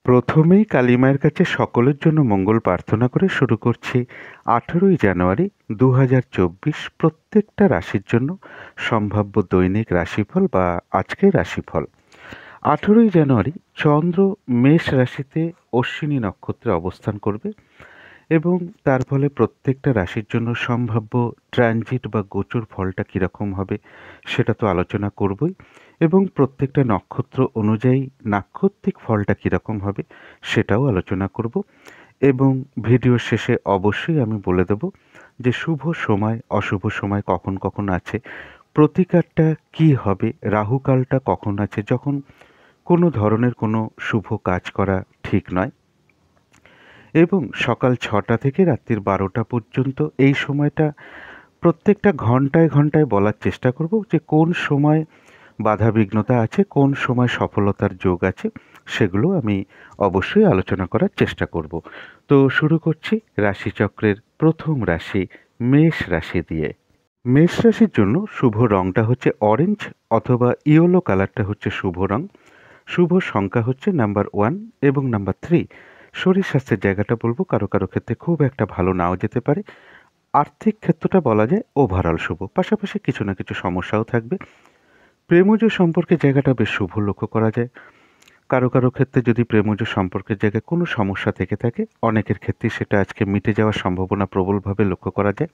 প্রথমেই কালী মায়ের কাছে সকলের জন্য মঙ্গল প্রার্থনা করে শুরু করছি 18ই জানুয়ারি 2024 প্রত্যেকটা রাশির জন্য সম্ভাব্য দৈনিক রাশিফল বা আজকের রাশিফল। 18ই জানুয়ারি চন্দ্র মেষ রাশিতে অশ্বিনী নক্ষত্রে অবস্থান করবে এবং তার ফলে প্রত্যেকটা রাশির জন্য সম্ভাব্য ট্রানজিট বা গোচর ফলটা কীরকম হবে সেটা তো আলোচনা করবই, এবং প্রত্যেকটা নক্ষত্র অনুযায়ী নাক্ষত্রিক ফলটা কীরকম হবে সেটাও আলোচনা করব। এবং ভিডিওর শেষে অবশ্যই আমি বলে দেব যে শুভ সময় অশুভ সময় কখন কখন আছে, প্রতিকারটা কি হবে, রাহুকালটা কখন আছে যখন কোনো ধরনের কোনো শুভ কাজ করা ঠিক নয়, এবং সকাল 6টা থেকে রাত্রির 12টা পর্যন্ত এই সময়টা প্রত্যেকটা ঘন্টায় ঘন্টায় বলার চেষ্টা করব যে কোন সময় বাধাবিঘ্নতা আছে, কোন সময় সফলতার যোগ আছে, সেগুলো আমি অবশ্যই আলোচনা করার চেষ্টা করব। তো শুরু করছি রাশিচক্রের প্রথম রাশি মেষ রাশি দিয়ে। মেষ রাশির জন্য শুভ রংটা হচ্ছে অরেঞ্জ অথবা ইয়েলো কালারটা হচ্ছে শুভ রং। শুভ সংখ্যা হচ্ছে নাম্বার 1 এবং নাম্বার 3। শরীর স্বাস্থ্যের জায়গাটা বলবো কারো কারো ক্ষেত্রে খুব একটা ভালো নাও যেতে পারে। আর্থিক ক্ষেত্রটা বলা যায় ওভারঅল শুভ, পাশাপাশি কিছু না কিছু সমস্যাও থাকবে। প্রেমজ সম্পর্কের জায়গাটা বেশ শুভ লক্ষ্য করা যায়। কারো কারো ক্ষেত্রে যদি প্রেমজ সম্পর্কের জায়গায় কোনো সমস্যা থেকে থাকে, অনেকের ক্ষেত্রে সেটা আজকে মিটে যাওয়ার সম্ভাবনা প্রবলভাবে লক্ষ্য করা যায়।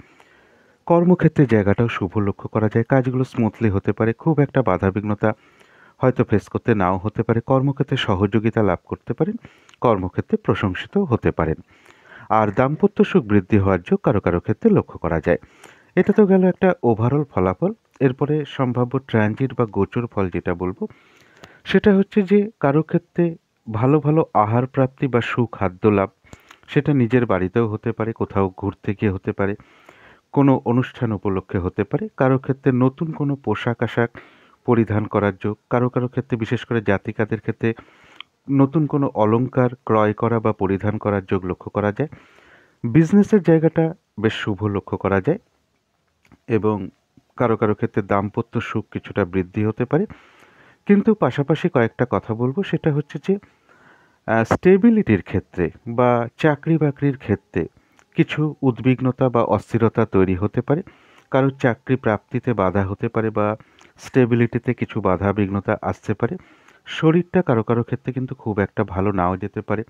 কর্মক্ষেত্রের জায়গাটাও শুভ লক্ষ্য করা যায়, কাজগুলো স্মুথলি হতে পারে, খুব একটা বাধাবিঘ্নতা হয়তো ফেস করতে নাও হতে পারে, কর্মক্ষেত্রে সহযোগিতা লাভ করতে পারেন, কর্মক্ষেত্রে প্রশংসিত হতে পারেন। আর দাম্পত্য সুখ বৃদ্ধি হওয়ার যোগ কারো কারো ক্ষেত্রে লক্ষ্য করা যায়। এটা তো গেল একটা ওভারঅল ফলাফল। এরপরে সম্ভাব্য ট্রানজিট বা গোচর ফল যেটা বলবো সেটা হচ্ছে যে কারো ক্ষেত্রে ভালো ভালো আহার প্রাপ্তি বা সুখাদ্য লাভ, সেটা নিজের বাড়িতেও হতে পারে, কোথাও ঘুরতে গিয়ে হতে পারে, কোনো অনুষ্ঠান উপলক্ষে হতে পারে। কারো ক্ষেত্রে নতুন কোনো পোশাক আশাক পরিধান করার যোগ, কারো কারো ক্ষেত্রে বিশেষ করে জাতিকাদের ক্ষেত্রে নতুন কোনো অলংকার ক্রয় করা বা পরিধান করার যোগ লক্ষ্য করা যায়। বিজনেসের জায়গাটা বেশ শুভ লক্ষ্য করা যায়, এবং কারো কারো ক্ষেত্রে দাম্পত্য সুখ কিছুটা বৃদ্ধি হতে পারে। কিন্তু পাশাপাশি কয়েকটা কথা বলবো, সেটা হচ্ছে যে স্টেবিলিটির ক্ষেত্রে বা চাকরি বাকরির ক্ষেত্রে কিছু উদ্বিগ্নতা বা অস্থিরতা তৈরি হতে পারে। কারোর চাকরি প্রাপ্তিতে বাধা হতে পারে বা স্টেবিলিটিতে কিছু বাধা বিঘ্নতা আসতে পারে। শরীরটা কারো কারো ক্ষেত্রে কিন্তু খুব একটা ভালো নাও যেতে পারে।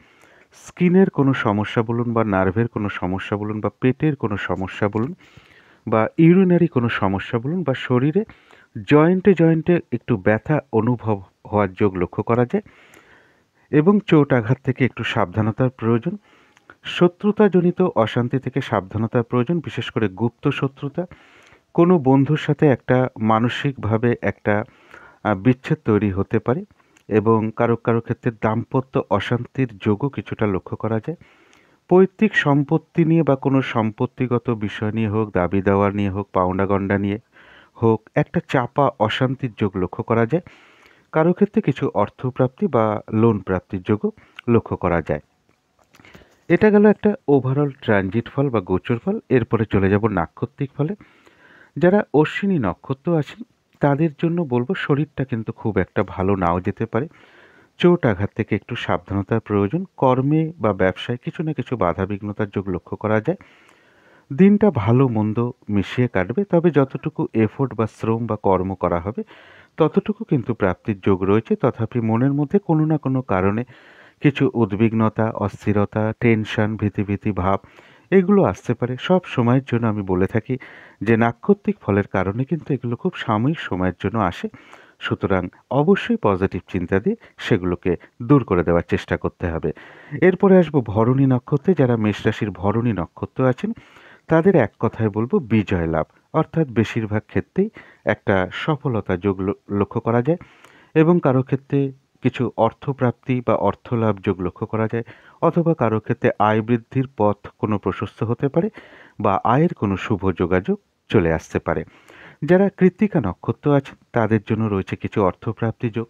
স্কিনের কোনো সমস্যা বলুন বা নার্ভের কোনো সমস্যা বলুন বা পেটের কোনো সমস্যা বলুন বা ইউরিনারি কোনো সমস্যা বলুন বা শরীরে জয়েন্টে জয়েন্টে একটু ব্যথা অনুভব হওয়ার যোগ লক্ষ্য করা যায়, এবং চোট আঘাত থেকে একটু সাবধানতার প্রয়োজন। শত্রুতাজনিত অশান্তি থেকে সাবধানতার প্রয়োজন, বিশেষ করে গুপ্ত শত্রুতা। কোনো বন্ধুর সাথে একটা মানসিকভাবে একটা বিচ্ছেদ তৈরি হতে পারে, এবং কারো কারো ক্ষেত্রে দাম্পত্য অশান্তির যোগও কিছুটা লক্ষ্য করা যায়। পৈতৃক সম্পত্তি নিয়ে বা কোনো সম্পত্তিগত বিষয় নিয়ে হোক, দাবি দেওয়া নিয়ে হোক, পাওনা-গণ্ডা নিয়ে হোক, একটা চাপা অশান্তির যোগ লক্ষ্য করা যায়। কারো ক্ষেত্রে কিছু অর্থপ্রাপ্তি বা লোন প্রাপ্তির যোগও লক্ষ্য করা যায়। এটা গেল একটা ওভারঅল ট্রানজিট ফল বা গোচর ফল। এরপরে চলে যাব নাক্ষত্রিক ফলে। যারা অশ্বিনী নক্ষত্র আছেন তাদের জন্য বলবো শরীরটা কিন্তু খুব একটা ভালো নাও যেতে পারে। চোট আঘাত থেকে একটু সাবধানতার প্রয়োজন। কর্মে বা ব্যবসায় কিছু না কিছু বাধাবিঘ্নতার যোগ লক্ষ্য করা যায়। দিনটা ভালো মন্দ মিশিয়ে কাটবে, তবে যতটুকু এফোর্ট বা শ্রম বা কর্ম করা হবে ততটুকু কিন্তু প্রাপ্তির যোগ রয়েছে। তথাপি মনের মধ্যে কোনো না কোনো কারণে কিছু উদ্বিগ্নতা, অস্থিরতা, টেনশন, ভীতি ভাব এগুলো আসতে পারে। সব সময়ের জন্য আমি বলে থাকি যে নাক্ষত্রিক ফলের কারণে কিন্তু এগুলো খুব সাময়িক সময়ের জন্য আসে। সুতরাং অবশ্যই পজিটিভ চিন্তা দিয়ে সেগুলোকে দূর করে দেওয়ার চেষ্টা করতে হবে। এরপরে আসবো ভরণী নক্ষত্রে। যারা মেষ রাশির ভরণী নক্ষত্র আছেন তাদের এক কথায় বলবো বিজয় লাভ, অর্থাৎ বেশিরভাগ ক্ষেত্রেই একটা সফলতা যোগ লক্ষ্য করা যায়, এবং কারো ক্ষেত্রে কিছু অর্থপ্রাপ্তি বা অর্থলাভ যোগ লক্ষ্য করা যায়, অথবা কারো ক্ষেত্রে আয় বৃদ্ধির পথ কোনো প্রশস্ত হতে পারে বা আয়ের কোনো শুভ যোগাযোগ চলে আসতে পারে। যারা কৃত্তিকা নক্ষত্র আছেন তাদের জন্য রয়েছে কিছু অর্থপ্রাপ্তি যোগ।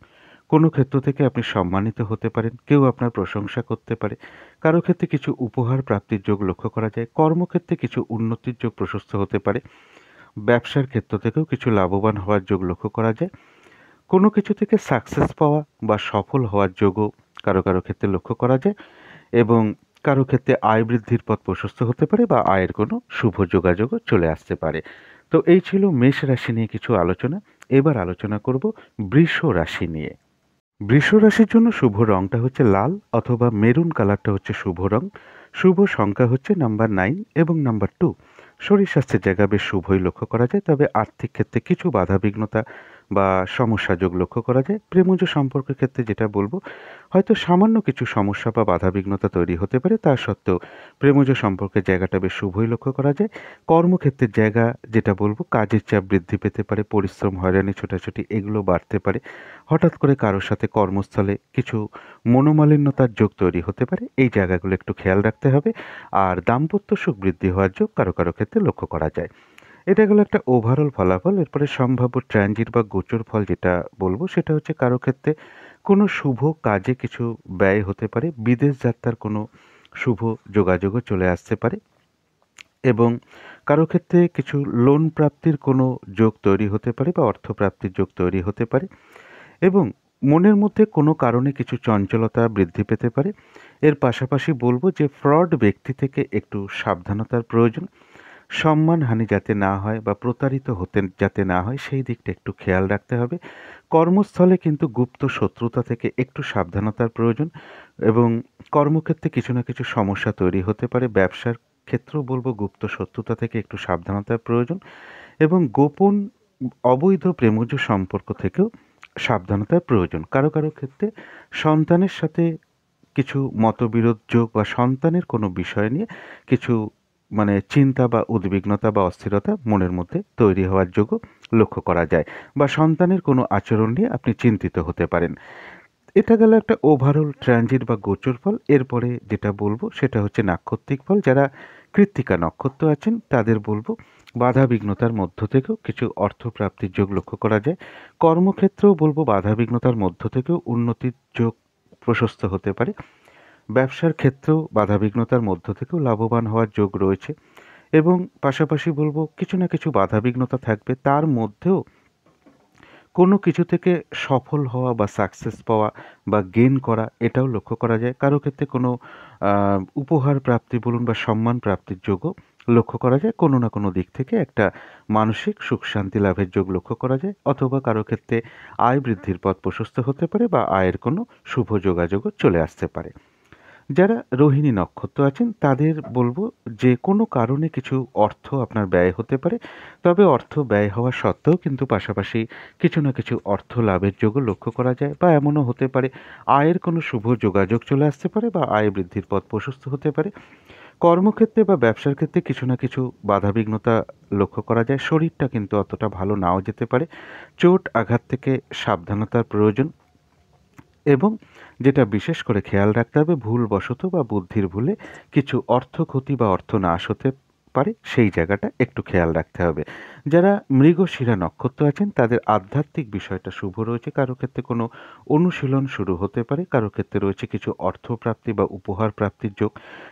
কোনো ক্ষেত্র থেকে আপনি সম্মানিত হতে পারেন, কেউ আপনার প্রশংসা করতে পারে। কারো ক্ষেত্রে কিছু উপহার প্রাপ্তির যোগ লক্ষ্য করা যায়। কর্মক্ষেত্রে কিছু উন্নতির যোগ প্রশস্ত হতে পারে। ব্যবসার ক্ষেত্র থেকেও কিছু লাভবান হওয়ার যোগ লক্ষ্য করা যায়। কোনো কিছু থেকে সাকসেস পাওয়া বা সফল হওয়ার যোগও কারো কারো ক্ষেত্রে লক্ষ্য করা যায় এবং কারো ক্ষেত্রে আয় বৃদ্ধির পথ প্রশস্ত হতে পারে বা আয়ের কোনো শুভ যোগাযোগও চলে আসতে পারে। তো এই ছিল মেষ রাশি নিয়ে কিছু আলোচনা। এবার আলোচনা করব বৃষ রাশি নিয়ে। বৃষ রাশির জন্য শুভ রংটা হচ্ছে লাল অথবা মেরুন কালারটা হচ্ছে শুভ রং। শুভ সংখ্যা হচ্ছে নাম্বার 9 এবং নাম্বার 2। শরীর স্বাস্থ্যের জায়গা বেশ শুভই লক্ষ্য করা যায়, তবে আর্থিক ক্ষেত্রে কিছু বাধাবিঘ্নতা বা সমস্যা যোগ লক্ষ্য করা যায়। প্রেমজ সম্পর্কের ক্ষেত্রে যেটা বলবো, হয়তো সামান্য কিছু সমস্যা বা বাধাবিঘ্নতা তৈরি হতে পারে, তা সত্ত্বেও প্রেমজ সম্পর্কের জায়গাটা বেশ শুভই লক্ষ্য করা যায়। কর্মক্ষেত্রের জায়গা যেটা বলবো, কাজের চাপ বৃদ্ধি পেতে পারে, পরিশ্রম, হয়রানি, ছোটাছুটি এগুলো বাড়তে পারে। হঠাৎ করে কারোর সাথে কর্মস্থলে কিছু মনোমালিন্যতার যোগ তৈরি হতে পারে, এই জায়গাগুলো একটু খেয়াল রাখতে হবে। আর দাম্পত্য সুখ বৃদ্ধি হওয়ার যোগ কারো কারো ক্ষেত্রে লক্ষ্য করা যায়। এটা গেল একটা ওভারঅল ফলাফল। এরপরে সম্ভাব্য ট্রানজিট বা গোচর ফল যেটা বলবো, সেটা হচ্ছে কারো ক্ষেত্রে কোনো শুভ কাজে কিছু ব্যয় হতে পারে, বিদেশ যাত্রার কোনো শুভ যোগাযোগও চলে আসতে পারে এবং কারো ক্ষেত্রে কিছু লোন প্রাপ্তির কোনো যোগ তৈরি হতে পারে বা অর্থ প্রাপ্তির যোগ তৈরি হতে পারে এবং মনের মধ্যে কোনো কারণে কিছু চঞ্চলতা বৃদ্ধি পেতে পারে। এর পাশাপাশি বলবো যে ফ্রড ব্যক্তি থেকে একটু সাবধানতার প্রয়োজন। সম্মানহানি যাতে না হয় বা প্রতারিত হতে যাতে না হয়, সেই দিকটা একটু খেয়াল রাখতে হবে। কর্মস্থলে কিন্তু গুপ্ত শত্রুতা থেকে একটু সাবধানতার প্রয়োজন এবং কর্মক্ষেত্রে কিছু না কিছু সমস্যা তৈরি হতে পারে। ব্যবসার ক্ষেত্রেও বলবো গুপ্ত শত্রুতা থেকে একটু সাবধানতার প্রয়োজন এবং গোপন অবৈধ প্রেমজ সম্পর্ক থেকেও সাবধানতার প্রয়োজন। কারো কারো ক্ষেত্রে সন্তানের সাথে কিছু মতবিরোধ যোগ বা সন্তানের কোনো বিষয় নিয়ে কিছু চিন্তা বা উদ্বিগ্নতা বা অস্থিরতা মনের মধ্যে তৈরি হওয়ার যোগও লক্ষ্য করা যায় বা সন্তানের কোনো আচরণ নিয়ে আপনি চিন্তিত হতে পারেন। এটা গেল একটা ওভারঅল ট্রানজিট বা গোচর ফল। এরপরে যেটা বলবো সেটা হচ্ছে নাক্ষত্রিক ফল। যারা কৃত্তিকা নক্ষত্র আছেন তাদের বলবো বাধা বিঘ্নতার মধ্য থেকেও কিছু অর্থপ্রাপ্তির যোগ লক্ষ্য করা যায়। কর্মক্ষেত্রেও বলবো বাধা বিঘ্নতার মধ্য থেকেও উন্নতির যোগ প্রশস্ত হতে পারে। ব্যবসার ক্ষেত্রেও বাধাবিঘ্নতার মধ্য থেকেও লাভবান হওয়ার যোগ রয়েছে এবং পাশাপাশি বলবো কিছু না কিছু বাধাবিঘ্নতা থাকবে, তার মধ্যেও কোনো কিছু থেকে সফল হওয়া বা সাকসেস পাওয়া বা গেইন করা এটাও লক্ষ্য করা যায়। কারো ক্ষেত্রে কোনো উপহার প্রাপ্তি বলুন বা সম্মান প্রাপ্তির যোগও লক্ষ্য করা যায়। কোনো না কোনো দিক থেকে একটা মানসিক সুখ শান্তি লাভের যোগ লক্ষ্য করা যায়, অথবা কারো ক্ষেত্রে আয় বৃদ্ধির পথ প্রশস্ত হতে পারে বা আয়ের কোনো শুভ যোগাযোগও চলে আসতে পারে। যারা রোহিণী নক্ষত্র আছেন তাদের বলবো যে কোনো কারণে কিছু অর্থ আপনার ব্যয় হতে পারে, তবে অর্থ ব্যয় হওয়া সত্ত্বেও কিন্তু পাশাপাশি কিছু না কিছু অর্থ লাভের যোগও লক্ষ্য করা যায় বা এমনও হতে পারে আয়ের কোনো শুভ যোগাযোগ চলে আসতে পারে বা আয় বৃদ্ধির পথ প্রশস্ত হতে পারে। কর্মক্ষেত্রে বা ব্যবসার ক্ষেত্রে কিছু না কিছু বাধাবিঘ্নতা লক্ষ্য করা যায়। শরীরটা কিন্তু অতটা ভালো নাও যেতে পারে। চোট আঘাত থেকে সাবধানতার প্রয়োজন এবং যেটা বিশেষ করে খেয়াল রাখতে হবে, ভুলবশত বা বুদ্ধির ভুলে কিছু অর্থ ক্ষতি বা অর্থ নাশ হতে পারে, সেই জায়গাটা একটু খেয়াল রাখতে হবে। যারা মৃগশিরা নক্ষত্র আছেন তাদের আধ্যাত্মিক বিষয়টা শুভ রয়েছে। কারো ক্ষেত্রে কোনো অনুশীলন শুরু হতে পারে, কারো ক্ষেত্রে রয়েছে কিছু অর্থপ্রাপ্তি বা উপহার প্রাপ্তির যোগ,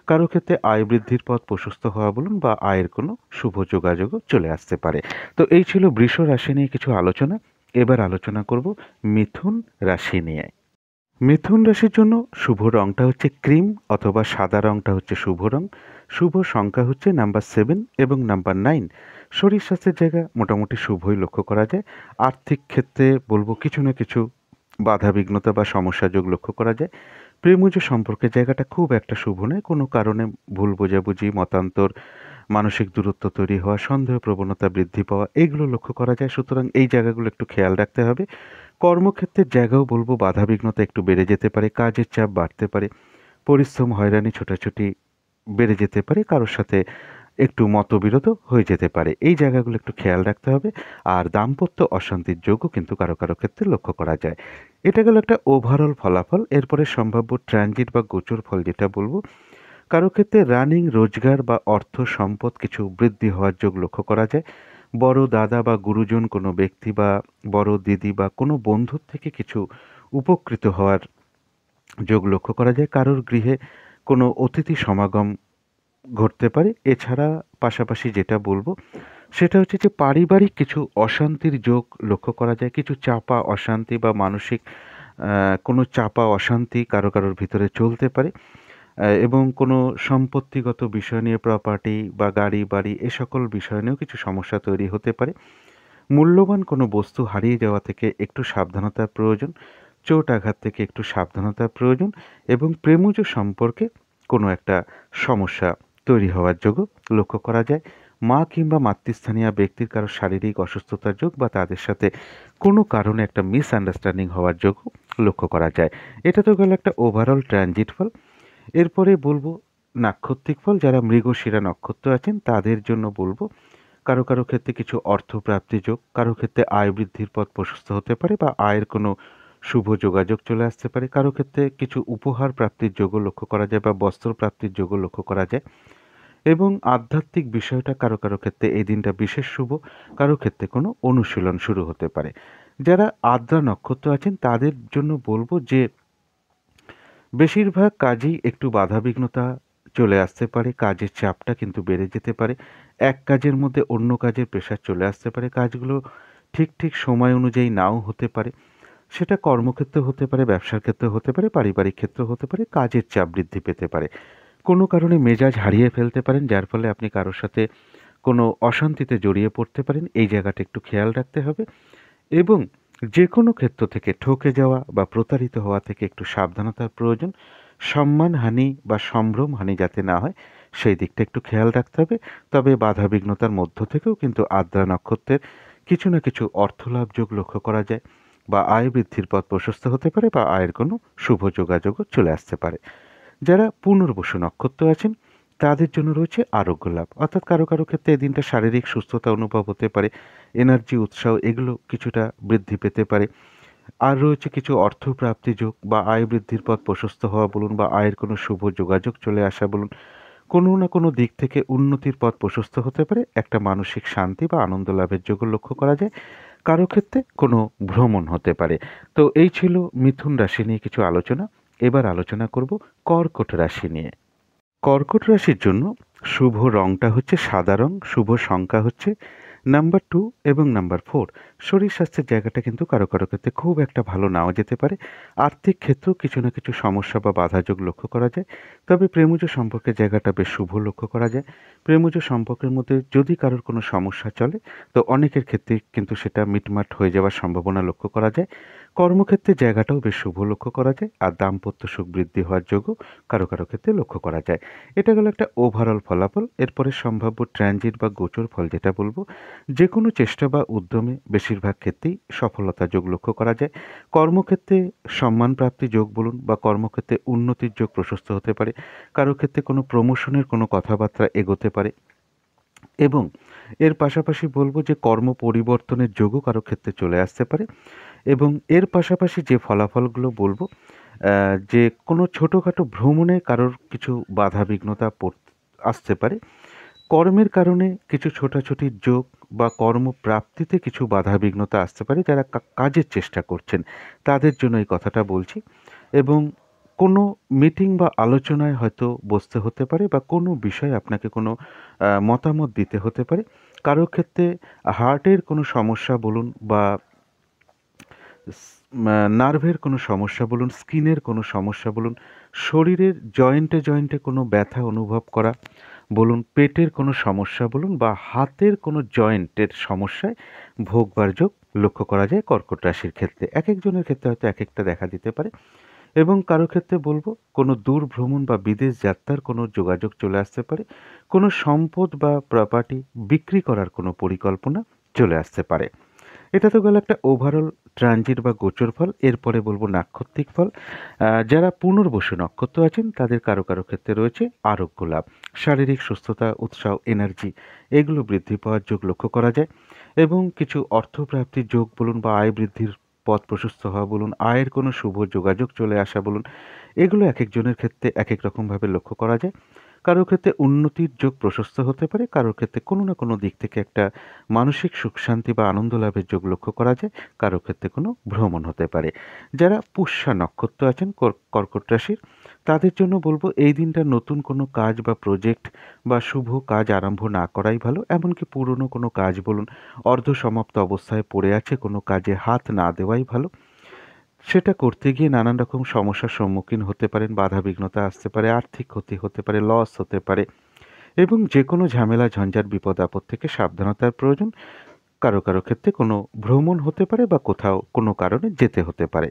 কারো ক্ষেত্রে আয় বৃদ্ধির পথ প্রশস্ত হওয়া বলুন বা আয়ের কোনো শুভ যোগাযোগও চলে আসতে পারে। তো এই ছিল বৃষ রাশি নিয়ে কিছু আলোচনা। এবার আলোচনা করব মিথুন রাশি নিয়ে। মিথুন রাশির জন্য শুভ রংটা হচ্ছে ক্রিম অথবা সাদা রংটা হচ্ছে শুভ রং। শুভ সংখ্যা হচ্ছে নাম্বার 7 এবং নাম্বার 9। শরীর স্বাস্থ্যের জায়গা মোটামুটি শুভই লক্ষ্য করা যায়। আর্থিক ক্ষেত্রে বলবো কিছু না কিছু বাধা বিঘ্নতা বা সমস্যা যোগ লক্ষ্য করা যায়। প্রেমজ সম্পর্কের জায়গাটা খুব একটা শুভ নয়। কোনো কারণে ভুল বোঝাবুঝি, মতান্তর, মানসিক দূরত্ব তৈরি হওয়া, সন্দেহ প্রবণতা বৃদ্ধি পাওয়া এগুলো লক্ষ্য করা যায়। সুতরাং এই জায়গাগুলো একটু খেয়াল রাখতে হবে। কর্মক্ষেত্রের জায়গাও বলবো বাধাবিঘ্নতা একটু বেড়ে যেতে পারে, কাজের চাপ বাড়তে পারে, পরিশ্রম, হয়রানি, ছোটাছুটি বেড়ে যেতে পারে, কারোর সাথে একটু মতবিরোধ হয়ে যেতে পারে, এই জায়গাগুলো একটু খেয়াল রাখতে হবে। আর দাম্পত্য অশান্তির যোগও কিন্তু কারো কারো ক্ষেত্রে লক্ষ্য করা যায়। এটা গেল একটা ওভারঅল ফলাফল। এরপরে সম্ভাব্য ট্রানজিট বা গোচর ফল যেটা বলবো, কারো ক্ষেত্রে রানিং রোজগার বা অর্থ সম্পদ কিছু বৃদ্ধি হওয়ার যোগ লক্ষ্য করা যায়। বড় দাদা বা গুরুজন কোনো ব্যক্তি বা বড় দিদি বা কোনো বন্ধুর থেকে কিছু উপকৃত হওয়ার যোগ লক্ষ্য করা যায়। কারোর গৃহে কোনো অতিথি সমাগম ঘটতে পারে। এছাড়া পাশাপাশি যেটা বলবো সেটা হচ্ছে যে পারিবারিক কিছু অশান্তির যোগ লক্ষ্য করা যায়। কিছু চাপা অশান্তি বা মানসিক কোনো চাপা অশান্তি কারোর ভিতরে চলতে পারে। এবং কোনো সম্পত্তিগত বিষয় নিয়ে প্রপার্টি বা গাড়ি বাড়ি এ সকল বিষয় নিয়েও কিছু সমস্যা তৈরি হতে পারে। মূল্যবান কোনো বস্তু হারিয়ে যাওয়া থেকে একটু সাবধানতার প্রয়োজন, চোট আঘাত থেকে একটু সাবধানতার প্রয়োজন এবং প্রেমজ সম্পর্কে কোনো একটা সমস্যা তৈরি হওয়ার যোগও লক্ষ্য করা যায়। মা কিংবা মাতৃস্থানীয় ব্যক্তির কারো শারীরিক অসুস্থতার যোগ বা তাদের সাথে কোনো কারণে একটা মিসআন্ডারস্ট্যান্ডিং হওয়ার যোগও লক্ষ্য করা যায়। এটা তো গেল একটা ওভারঅল ট্রানজিট ফল। এরপরে বলবো নাক্ষত্রিক ফল। যারা মৃগশিরা নক্ষত্র আছেন তাদের জন্য বলবো কারো ক্ষেত্রে কিছু অর্থপ্রাপ্তি যোগ, কারো ক্ষেত্রে আয় বৃদ্ধির পথ প্রশস্ত হতে পারে বা আয়ের কোনো শুভ যোগাযোগ চলে আসতে পারে, কারো ক্ষেত্রে কিছু উপহার প্রাপ্তির যোগও লক্ষ্য করা যায় বা বস্ত্র প্রাপ্তির যোগও লক্ষ্য করা যায় এবং আধ্যাত্মিক বিষয়টা কারো ক্ষেত্রে এই দিনটা বিশেষ শুভ, কারো ক্ষেত্রে কোনো অনুশীলন শুরু হতে পারে। যারা আদ্রা নক্ষত্র আছেন তাদের জন্য বলবো যে বেশিরভাগ কাজেই একটু বাধাবিঘ্নতা চলে আসতে পারে, কাজের চাপটা কিন্তু বেড়ে যেতে পারে, এক কাজের মধ্যে অন্য কাজের প্রেশার চলে আসতে পারে, কাজগুলো ঠিক সময় অনুযায়ী নাও হতে পারে, সেটা কর্মক্ষেত্রে হতে পারে, ব্যবসার ক্ষেত্রে হতে পারে, পারিবারিক ক্ষেত্রে হতে পারে, কাজের চাপ বৃদ্ধি পেতে পারে, কোনো কারণে মেজাজ হারিয়ে ফেলতে পারেন যার ফলে আপনি কারোর সাথে কোনো অশান্তিতে জড়িয়ে পড়তে পারেন, এই জায়গাটা একটু খেয়াল রাখতে হবে এবং যে কোনো ক্ষেত্র থেকে ঠকে যাওয়া বা প্রতারিত হওয়া থেকে একটু সাবধানতার প্রয়োজন। সম্মানহানি বা সম্ভ্রমহানি যাতে না হয় সেই দিকটা একটু খেয়াল রাখতে হবে। তবে বাধাবিঘ্নতার মধ্য থেকেও কিন্তু আদ্রা নক্ষত্রের কিছু না কিছু অর্থলাভ যোগ লক্ষ্য করা যায় বা আয় বৃদ্ধির পথ প্রশস্ত হতে পারে বা আয়ের কোনো শুভ যোগাযোগও চলে আসতে পারে। যারা পুনর্বসু নক্ষত্র আছেন তাদের জন্য রয়েছে আরোগ্য লাভ, অর্থাৎ কারো ক্ষেত্রে এই দিনটা শারীরিক সুস্থতা অনুভব হতে পারে, এনার্জি উৎসাহ এগুলো কিছুটা বৃদ্ধি পেতে পারে। আর রয়েছে কিছু অর্থপ্রাপ্তি যোগ বা আয় বৃদ্ধির পথ প্রশস্ত হওয়া বলুন বা আয়ের কোনো শুভ যোগাযোগ চলে আসা বলুন, কোনো না কোনো দিক থেকে উন্নতির পথ প্রশস্ত হতে পারে, একটা মানসিক শান্তি বা আনন্দ লাভের যোগ লক্ষ্য করা যায়, কারো ক্ষেত্রে কোনো ভ্রমণ হতে পারে। তো এই ছিল মিথুন রাশি নিয়ে কিছু আলোচনা। এবার আলোচনা করব কর্কট রাশি নিয়ে। কর্কট রাশির জন্য শুভ রংটা হচ্ছে সাদা রং, শুভ সংখ্যা হচ্ছে নাম্বার 2 এবং নাম্বার 4। শরীর স্বাস্থ্যের জায়গাটা কিন্তু কারো ক্ষেত্রে খুব একটা ভালো নাও যেতে পারে। আর্থিক ক্ষেত্রেও কিছু না কিছু সমস্যা বা বাধাযোগ লক্ষ্য করা যায়। তবে প্রেমজ সম্পর্কের জায়গাটা বেশ শুভ লক্ষ্য করা যায়। প্রেমজ সম্পর্কের মধ্যে যদি কারোর কোনো সমস্যা চলে তো অনেকের ক্ষেত্রে কিন্তু সেটা মিটমাট হয়ে যাওয়ার সম্ভাবনা লক্ষ্য করা যায়। কর্মক্ষেত্রে জায়গাটাও বেশ শুভ লক্ষ্য করা যায় আর দাম্পত্য সুখ বৃদ্ধি হওয়ার যোগও কারো ক্ষেত্রে লক্ষ্য করা যায়। এটা গেল একটা ওভারঅল ফলাফল। এরপরে সম্ভাব্য ট্রানজিট বা গোচর ফল যেটা বলবো, যে কোনো চেষ্টা বা উদ্যমে বেশিরভাগ ক্ষেত্রেই সফলতা যোগ লক্ষ্য করা যায়। কর্মক্ষেত্রে সম্মান প্রাপ্তি যোগ বলুন বা কর্মক্ষেত্রে উন্নতির যোগ প্রশস্ত হতে পারে, কারো ক্ষেত্রে কোনো প্রমোশনের কোনো কথাবার্তা এগোতে পারে এবং এর পাশাপাশি বলবো যে কর্ম পরিবর্তনের যোগও কারো ক্ষেত্রে চলে আসতে পারে এবং এর পাশাপাশি যে ফলাফলগুলো বলবো যে কোনো ছোটোখাটো ভ্রমণে কারোর কিছু বাধাবিঘ্নতা আসতে পারে, কর্মের কারণে কিছু ছোটাছুটির যোগ বা কর্মপ্রাপ্তিতে কিছু বাধাবিঘ্নতা আসতে পারে, যারা কাজের চেষ্টা করছেন তাদের জন্য এই কথাটা বলছি এবং কোনো মিটিং বা আলোচনায় হয়তো বসতে হতে পারে বা কোনো বিষয়ে আপনাকে কোনো মতামত দিতে হতে পারে, কারো ক্ষেত্রে হার্টের কোনো সমস্যা বলুন বা নার্ভের কোনো সমস্যা বলুন, স্কিনের কোনো সমস্যা বলুন, শরীরের জয়েন্টে কোনো ব্যথা অনুভব করা বলুন, পেটের কোনো সমস্যা বলুন বা হাতের কোনো জয়েন্টের সমস্যায় ভোগবার যোগ লক্ষ্য করা যায় কর্কট রাশির ক্ষেত্রে। একেকজনের ক্ষেত্রে হয়তো একেকটা দেখা দিতে পারে এবং কারো ক্ষেত্রে বলবো কোনো দূর ভ্রমণ বা বিদেশ যাত্রার কোনো যোগাযোগ চলে আসতে পারে, কোনো সম্পদ বা প্রপার্টি বিক্রি করার কোনো পরিকল্পনা চলে আসতে পারে। এটা তো গেল একটা ওভারঅল ট্রানজিট বা গোচর ফল। এরপরে বলবো নাক্ষত্রিক ফল। যারা পুনর্বসু নক্ষত্র আছেন তাদের কারো ক্ষেত্রে রয়েছে আরোগ্য লাভ, শারীরিক সুস্থতা, উৎসাহ, এনার্জি এগুলো বৃদ্ধি পাওয়ার যোগ লক্ষ্য করা যায় এবং কিছু অর্থপ্রাপ্তির যোগ বলুন বা আয় বৃদ্ধির পথ প্রশস্ত হওয়া বলুন, আয়ের কোনো শুভ যোগাযোগ চলে আসা বলুন, এগুলো একেকজনের ক্ষেত্রে একেক রকমভাবে লক্ষ্য করা যায়। কারোর ক্ষেত্রে উন্নতির যোগ প্রশস্ত হতে পারে, কারোর ক্ষেত্রে কোনো না কোনো দিক থেকে একটা মানসিক সুখ শান্তি বা আনন্দ লাভের যোগ লক্ষ্য করা যায়, কারোর ক্ষেত্রে কোনো ভ্রমণ হতে পারে। যারা পুষ্যা নক্ষত্র আছেন কর্কট রাশির তাদের জন্য বলবো এই দিনটা নতুন কোনো কাজ বা প্রজেক্ট বা শুভ কাজ আরম্ভ না করাই ভালো, এমনকি পুরনো কোনো কাজ বলুন অর্ধসমাপ্ত অবস্থায় পড়ে আছে কোনো কাজে হাত না দেওয়াই ভালো। সেটা করতে গিয়ে নানান রকম সমস্যার সম্মুখীন হতে পারেন, বাধা বিঘ্নতা আসতে পারে, আর্থিক ক্ষতি হতে পারে, লস হতে পারে এবং যেকোনো ঝামেলা, ঝঞ্ঝাট, বিপদ-আপদ থেকে সাবধানতার প্রয়োজন। কারো ক্ষেত্রে কোনো ভ্রমণ হতে পারে বা কোথাও কোনো কারণে যেতে হতে পারে।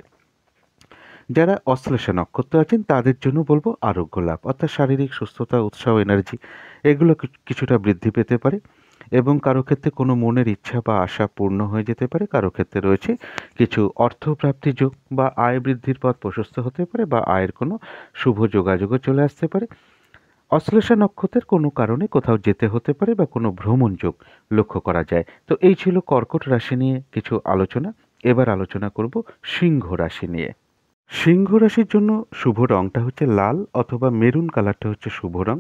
যারা অশ্লেষা নক্ষত্র আছেন তাদের জন্য বলবো আরোগ্য লাভ, অর্থাৎ শারীরিক সুস্থতা, উৎসাহ, এনার্জি এগুলো কিছুটা বৃদ্ধি পেতে পারে এবং কারো ক্ষেত্রে কোনো মনের ইচ্ছা বা আশা পূর্ণ হয়ে যেতে পারে। কারো ক্ষেত্রে রয়েছে কিছু অর্থপ্রাপ্তি যোগ বা আয় বৃদ্ধির পথ প্রশস্ত হতে পারে বা আয়ের কোনো শুভ যোগাযোগও চলে আসতে পারে। অশ্লেষা নক্ষত্রের কোনো কারণে কোথাও যেতে হতে পারে বা কোনো ভ্রমণ যোগ লক্ষ্য করা যায়। তো এই ছিল কর্কট রাশি নিয়ে কিছু আলোচনা। এবার আলোচনা করব সিংহ রাশি নিয়ে। সিংহ রাশির জন্য শুভ রংটা হচ্ছে লাল অথবা মেরুন কালারটা হচ্ছে শুভ রং।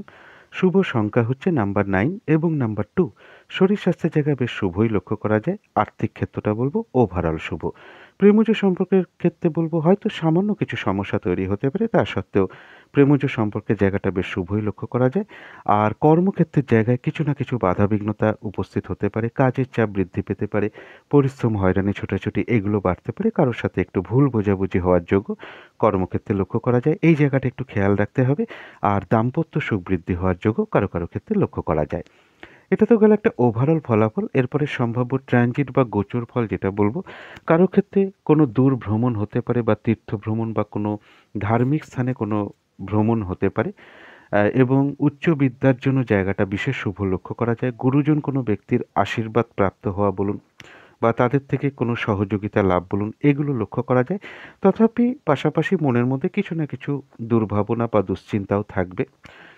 শুভ সংখ্যা হচ্ছে নাম্বার 9 এবং নাম্বার 2। শরীর স্বাস্থ্যের জায়গায় বেশ শুভই লক্ষ্য করা যায়। আর্থিক ক্ষেত্রটা বলবো ওভারঅল শুভ। প্রেমজ সম্পর্কের ক্ষেত্রে বলবো হয়তো সামান্য কিছু সমস্যা তৈরি হতে পারে, তা সত্ত্বেও প্রেমজ সম্পর্কের জায়গাটা বেশ শুভই লক্ষ্য করা যায়। আর কর্মক্ষেত্রের জায়গায় কিছু না কিছু বাধাবিঘ্নতা উপস্থিত হতে পারে, কাজের চাপ বৃদ্ধি পেতে পারে, পরিশ্রম, হয়রানি, ছোটাছুটি এগুলো বাড়তে পারে, কারোর সাথে একটু ভুল বোঝাবুঝি হওয়ার যোগ্য কর্মক্ষেত্রে লক্ষ্য করা যায়। এই জায়গাটা একটু খেয়াল রাখতে হবে। আর দাম্পত্য সুখ বৃদ্ধি হওয়ার যোগ্য কারো ক্ষেত্রে লক্ষ্য করা যায়। এটা তো গেল একটা ওভারঅল ফলাফল। এরপরে সম্ভাব্য ট্রানজিট বা গোচর ফল যেটা বলবো, কারো ক্ষেত্রে কোনো দূর ভ্রমণ হতে পারে বা তীর্থ ভ্রমণ বা কোনো ধার্মিক স্থানে কোনো ভ্রমণ হতে পারে এবং উচ্চ বিদ্যার জন্য জায়গাটা বিশেষ শুভ লক্ষ্য করা যায়। গুরুজন কোনো ব্যক্তির আশীর্বাদ প্রাপ্ত হওয়া বলুন বা তাদের থেকে কোনো সহযোগিতা লাভ বলুন, এগুলো লক্ষ্য করা যায়। তথাপি পাশাপাশি মনের মধ্যে কিছু না কিছু দুর্ভাবনা বা দুশ্চিন্তাও থাকবে,